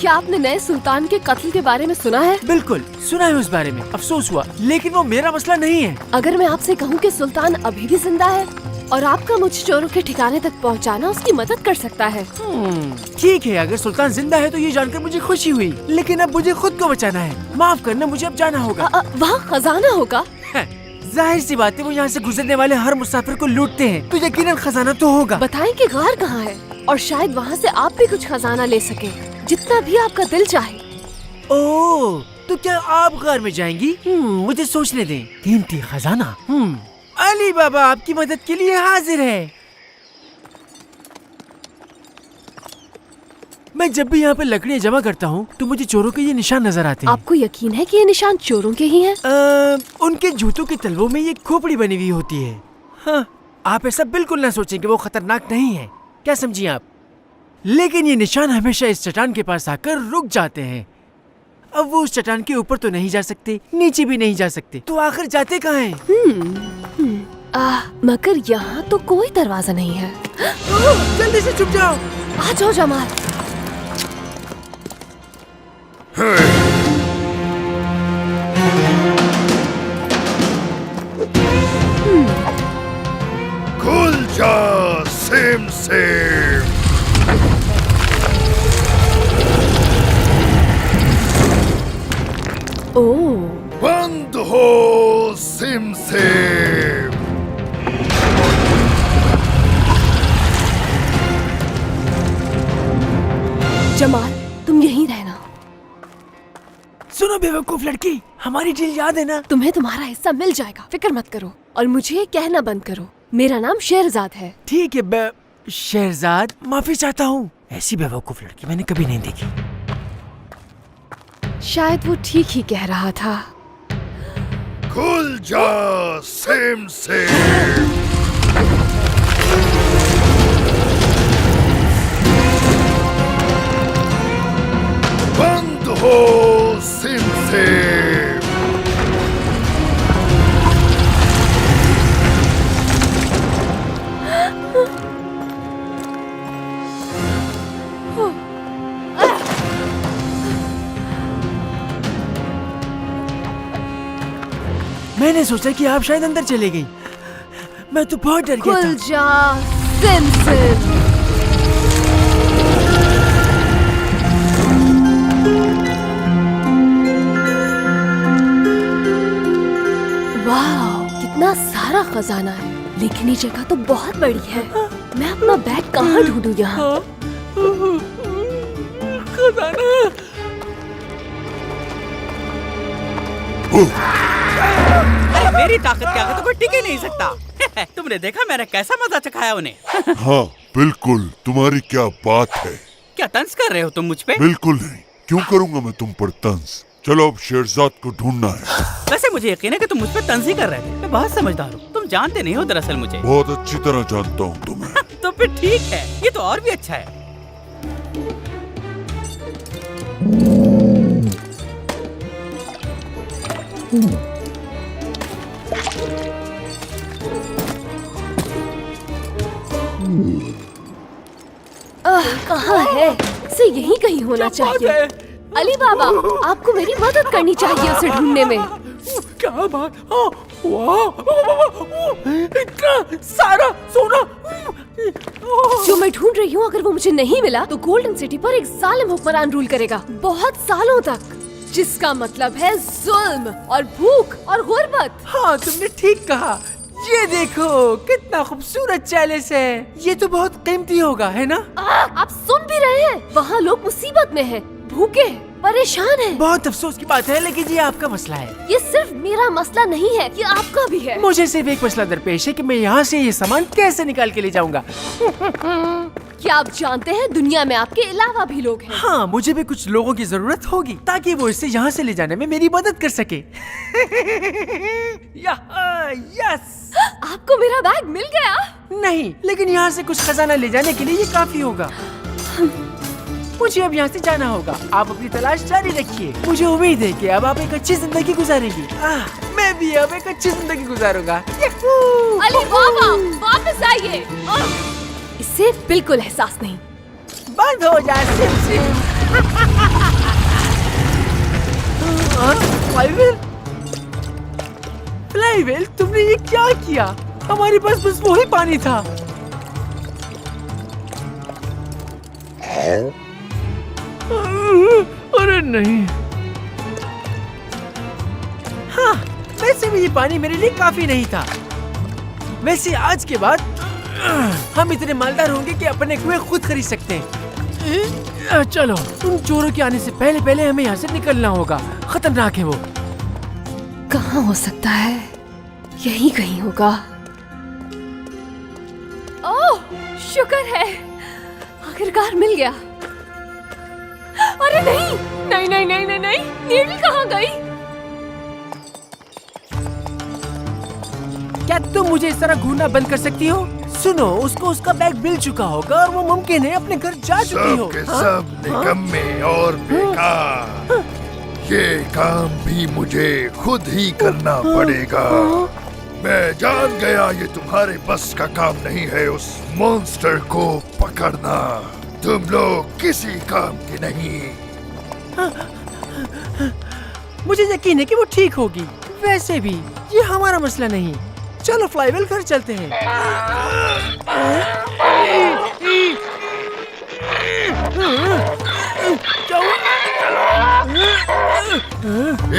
क्या आपने नए सुल्तान के कत्ल के बारे में सुना है? बिल्कुल सुना है उस बारे में, अफसोस हुआ, लेकिन वो मेरा मसला नहीं है। अगर मैं आपसे कहूँ कि सुल्तान अभी भी जिंदा है और आपका मुझे चोरों के ठिकाने तक पहुँचाना उसकी मदद कर सकता है। ठीक है, अगर सुल्तान जिंदा है तो ये जानकर मुझे खुशी हुई, लेकिन अब मुझे खुद को बचाना है। माफ करना, मुझे अब जाना होगा। वहाँ खजाना होगा। जाहिर सी बात है, वो यहाँ से गुजरने वाले हर मुसाफिर को लूटते हैं, तो यकीनन खजाना तो होगा। बताएं कि गार कहाँ है और शायद वहाँ से आप भी कुछ खजाना ले सके, जितना भी आपका दिल चाहे। ओह, तो क्या आप गार में जाएंगी? मुझे सोचने दें। कीमती खजाना। अली बाबा आपकी मदद के लिए हाजिर है। मैं जब भी यहाँ पे लकड़ियाँ जमा करता हूँ तो मुझे चोरों के ये निशान नजर आते हैं। आपको यकीन है कि ये निशान चोरों के ही हैं? उनके जूतों के तलवों में ये खोपड़ी बनी हुई होती है। हाँ, आप ऐसा बिल्कुल ना सोचें कि वो खतरनाक नहीं है, क्या समझिए आप? लेकिन ये निशान हमेशा इस चट्टान के पास आकर रुक जाते हैं। अब वो उस चट्टान के ऊपर तो नहीं जा सकते, नीचे भी नहीं जा सकते, तो आखिर जाते कहाँ हैं? मगर यहाँ तो कोई दरवाजा नहीं है। जल्दी से छुप जाओ। आ जाओ जमाल। खुल जा सेम सेम। ओह, बंद हो सिम सेम। जमाल तुम यहीं रहना। सुनो बेवकूफ लड़की, हमारी डील याद है ना? तुम्हें तुम्हारा हिस्सा मिल जाएगा, फिक्र मत करो। और मुझे ये कहना बंद करो, मेरा नाम शेरजाद है। ठीक है शेरजाद, माफी चाहता हूँ। ऐसी बेवकूफ लड़की मैंने कभी नहीं देखी। शायद वो ठीक ही कह रहा था। खुल जा सेम सेम। बंद हो सिम सेम। मैंने सोचा कि आप शायद अंदर चले गई। मैं तो बहुत डर गया था। खुल जा सिम सिम। वाह, कितना सारा खजाना है, लेकिन ये जगह तो बहुत बड़ी है। मैं अपना बैग कहाँ ढूंढूं यहाँ? खजाना। अरे मेरी ताकत क्या है तो कोई टिक ही नहीं सकता। तुमने देखा मैंने कैसा मजा चखाया उन्हें? हाँ बिल्कुल, तुम्हारी क्या बात है? क्या तंज कर रहे हो तुम मुझ पे? बिल्कुल नहीं, क्यों करूँगा मैं तुम पर तंज। चलो अब शेरजाद को ढूंढना है। वैसे मुझे यकीन है कि तुम मुझ पे तंज ही कर रहे थे। मैं बहुत समझदार हूँ, तुम जानते नहीं हो दरअसल मुझे। बहुत अच्छी तरह जानता हूँ तुम्हें। तो फिर ठीक है, ये तो और भी अच्छा है। कहाँ है? इसे यहीं कहीं होना चाहिए। अली बाबा, आपको मेरी मदद करनी चाहिए उसे ढूंढने में। क्या बात? इतना सारा सोना जो मैं ढूंढ रही हूँ, अगर वो मुझे नहीं मिला तो गोल्डन सिटी पर एक जालिम हुक्मरान रूल करेगा बहुत सालों तक, जिसका मतलब है जुल्म और भूख और गुर्बत। हाँ, तुमने ठीक कहा। ये देखो कितना खूबसूरत चैलेंज है। ये तो बहुत कीमती होगा, है ना? आप सुन भी रहे हैं? वहाँ लोग मुसीबत में हैं, भूखे, परेशान हैं। बहुत अफसोस की बात है, लेकिन ये आपका मसला है। ये सिर्फ मेरा मसला नहीं है, ये आपका भी है। मुझे सिर्फ एक मसला दरपेश है कि मैं यहाँ से ये सामान कैसे निकाल के ले जाऊंगा। क्या आप जानते हैं दुनिया में आपके अलावा भी लोग हैं? हाँ, मुझे भी कुछ लोगों की जरूरत होगी ताकि वो इसे यहाँ से ले जाने में मेरी मदद कर सके। यस, आपको मेरा बैग मिल गया? नहीं, लेकिन यहाँ से कुछ खजाना ले जाने के लिए ये काफी होगा। मुझे अब यहाँ से जाना होगा। आप अपनी तलाश जारी रखिए। मुझे उम्मीद है कि अब आप एक अच्छी जिंदगी गुजारेंगी। मैं भी अब एक अच्छी जिंदगी गुजारूंगा। अली बाबा, वापस आइए। इसे बिल्कुल एहसास नहीं। बंद हो जाए सिम सिम। फ्लाईवेल, तुमने ये क्या किया? हमारे पास बस वही पानी था। अरे नहीं। हाँ, वैसे भी ये पानी मेरे लिए काफी नहीं था। वैसे आज के बाद हम इतने मालदार होंगे कि अपने कुएं खुद खरीद सकते हैं। चलो, उन चोरों के आने से पहले पहले हमें यहाँ से निकलना होगा। खतरनाक है वो। कहाँ हो सकता है? यहीं कहीं होगा। ओह, शुक्र है, आखिरकार मिल गया। अरे नहीं, नहीं नहीं नहीं नहीं नहीं, नीडल कहाँ गई? क्या तुम मुझे इस तरह घूरना बंद कर सकती हो? सुनो, उसको उसका बैग मिल चुका होगा और वो मुमकिन है अपने घर जा चुकी हो। सब निकम्मे और बेकार। ये काम भी मुझे खुद ही करना पड़ेगा। मैं जान गया ये तुम्हारे बस का काम नहीं है उस मॉन्स्टर को पकड़ना। तुम लोग किसी काम के नहीं। मुझे यकीन है कि वो ठीक होगी। वैसे भी ये हमारा मसला नहीं। चलो फ्लाईवेल, घर चलते हैं।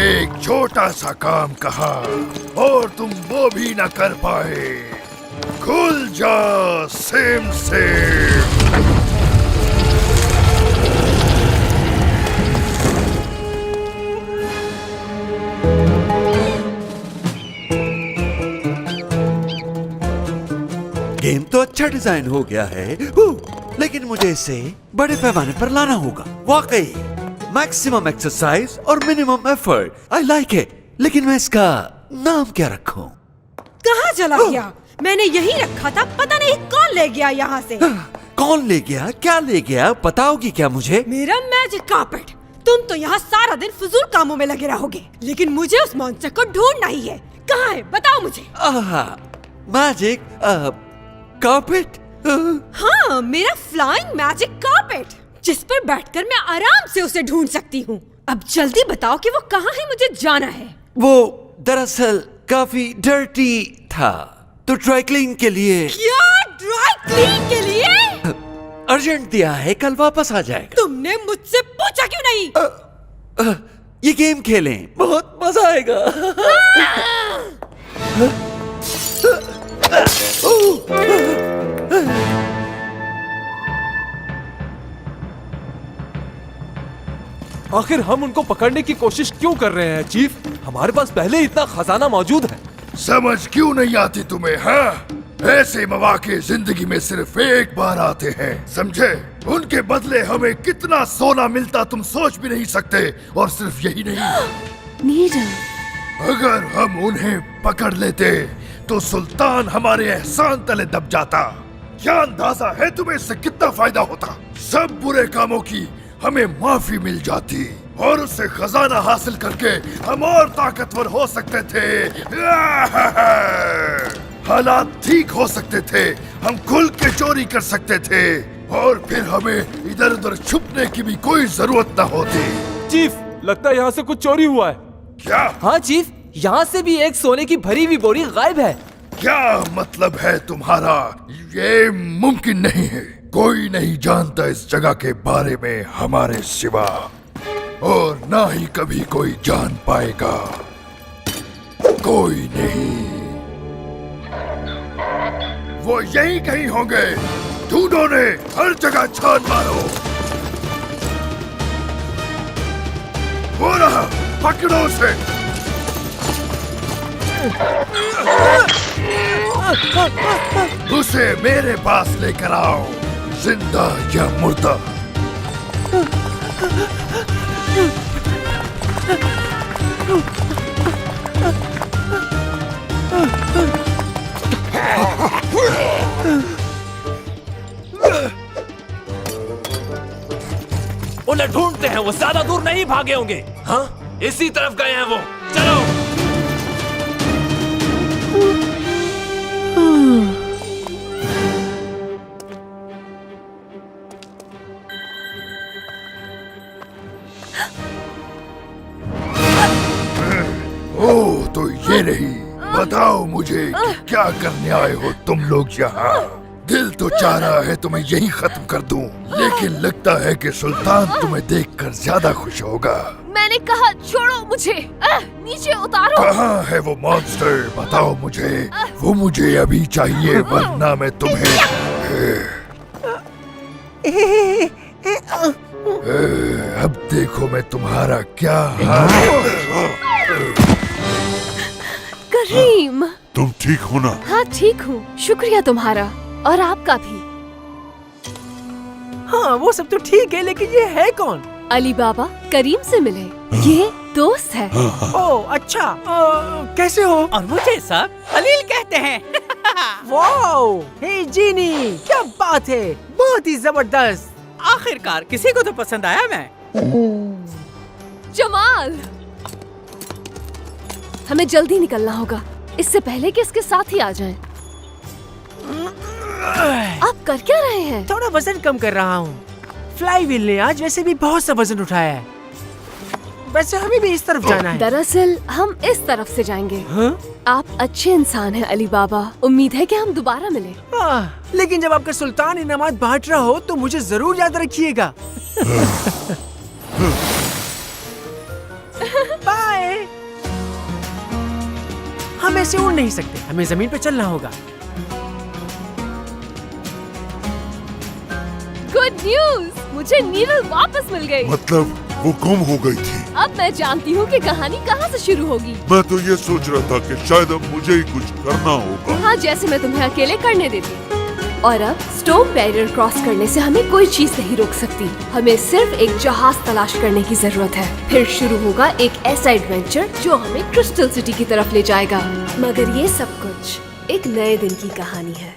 एक छोटा सा काम कहा और तुम वो भी न कर पाए। खुल जा सेम सेम। गेम तो अच्छा डिजाइन हो गया है, लेकिन मुझे इसे बड़े पैमाने पर लाना होगा। वाकई मैक्सिमम एक्सरसाइज और minimum effort. I like it. लेकिन मैं इसका नाम क्या रखूं? कहाँ चला गया? मैंने यही रखा था, पता नहीं कौन ले गया यहाँ से। कौन ले गया? क्या ले गया? बताओगी क्या मुझे? मेरा मैजिक कारपेट। तुम तो यहाँ सारा दिन फजूल कामों में लगे रहोगे, लेकिन मुझे उस मॉन्स्टर को ढूंढना ही है। कहाँ है? बताओ मुझे। Magic carpet? हाँ, मेरा फ्लाइंग मैजिक कारपेट, जिस पर बैठकर मैं आराम से उसे ढूंढ सकती हूँ। अब जल्दी बताओ कि वो कहाँ है, मुझे जाना है। वो दरअसल काफी डर्टी था, तो ड्राई क्लीन के लिए। क्या ड्राई क्लीन के लिए? अर्जेंट दिया है, कल वापस आ जाएगा। तुमने मुझसे पूछा क्यों नहीं? ये गेम खेलें, बहुत मजा आएगा। आखिर हम उनको पकड़ने की कोशिश क्यों कर रहे हैं चीफ? हमारे पास पहले इतना खजाना मौजूद है। समझ क्यों नहीं आती तुम्हें? हाँ, ऐसे मौके जिंदगी में सिर्फ एक बार आते हैं, समझे? उनके बदले हमें कितना सोना मिलता तुम सोच भी नहीं सकते। और सिर्फ यही नहीं, नीडल, अगर हम उन्हें पकड़ लेते तो सुल्तान हमारे एहसान तले दब जाता। क्या अंदाजा है तुम्हें इससे कितना फायदा होता? सब बुरे कामों की हमें माफी मिल जाती और उससे खजाना हासिल करके हम और ताकतवर हो सकते थे। हालात ठीक हो सकते थे, हम खुल के चोरी कर सकते थे और फिर हमें इधर उधर छुपने की भी कोई जरूरत न होती। चीफ, लगता है यहाँ से कुछ चोरी हुआ है। क्या? हाँ चीफ, यहाँ से भी एक सोने की भरी हुई बोरी गायब है। क्या मतलब है तुम्हारा? ये मुमकिन नहीं है। कोई नहीं जानता इस जगह के बारे में हमारे सिवा, और ना ही कभी कोई जान पाएगा। कोई नहीं। वो यहीं कहीं होंगे। ढूंढो ने, हर जगह छान मारो। वो रहा, पकड़ो उसे। उसे मेरे पास लेकर आओ, जिंदा या मुर्दा। उन्हें ढूंढते हैं, वो ज्यादा दूर नहीं भागे होंगे। हाँ, इसी तरफ गए हैं वो। चलो। ओह, तो ये नहीं। बताओ मुझे कि क्या करने आए हो तुम लोग यहाँ। दिल तो चाह रहा है तुम्हें यहीं खत्म कर दूं, लेकिन लगता है कि सुल्तान तुम्हें देखकर ज्यादा खुश होगा। मैंने कहा छोड़ो मुझे, नीचे उतारो। कहाँ है वो मॉन्स्टर? बताओ मुझे। वो मुझे अभी चाहिए, वरना मैं तुम्हें अब देखो मैं तुम्हारा क्या हाल। करीम, तुम ठीक हो ना? हाँ ठीक हूँ, शुक्रिया तुम्हारा और आपका भी। हाँ वो सब तो ठीक है, लेकिन ये है कौन? अली बाबा करीम से मिले, ये दोस्त है। ओह अच्छा, कैसे हो? और मुझे सब अलील कहते हैं। वाओ, हे जीनी, क्या बात है, बहुत ही जबरदस्त। आखिरकार किसी को तो पसंद आया मैं। जमाल, हमें जल्दी निकलना होगा, इससे पहले कि इसके साथ ही आ जाएं। आप कर क्या रहे हैं? थोड़ा वजन कम कर रहा हूँ। फ्लाई व्हील ने आज वैसे भी बहुत सा वजन उठाया है। वैसे हमें भी इस तरफ जाना है। दरअसल हम इस तरफ से जाएंगे। हाँ? आप अच्छे इंसान हैं अली बाबा, उम्मीद है कि हम दोबारा मिलें। लेकिन जब आपका सुल्तान इनामात बांट रहा हो तो मुझे जरूर याद रखिएगा। बाय। हम ऐसे उड़ नहीं सकते, हमें जमीन पे चलना होगा। गुड न्यूज, मुझे नीरल वापस मिल गई। मतलब वो गुम हो गई थी। अब मैं जानती हूँ कि कहानी कहाँ से शुरू होगी। मैं तो ये सोच रहा था कि शायद अब मुझे ही कुछ करना होगा। हाँ, जैसे मैं तुम्हें अकेले करने देती। और अब स्टोन बैरियर क्रॉस करने से हमें कोई चीज नहीं रोक सकती। हमें सिर्फ एक जहाज तलाश करने की जरूरत है। फिर शुरू होगा एक ऐसा एडवेंचर जो हमें क्रिस्टल सिटी की तरफ ले जाएगा। मगर ये सब कुछ एक नए दिन की कहानी है।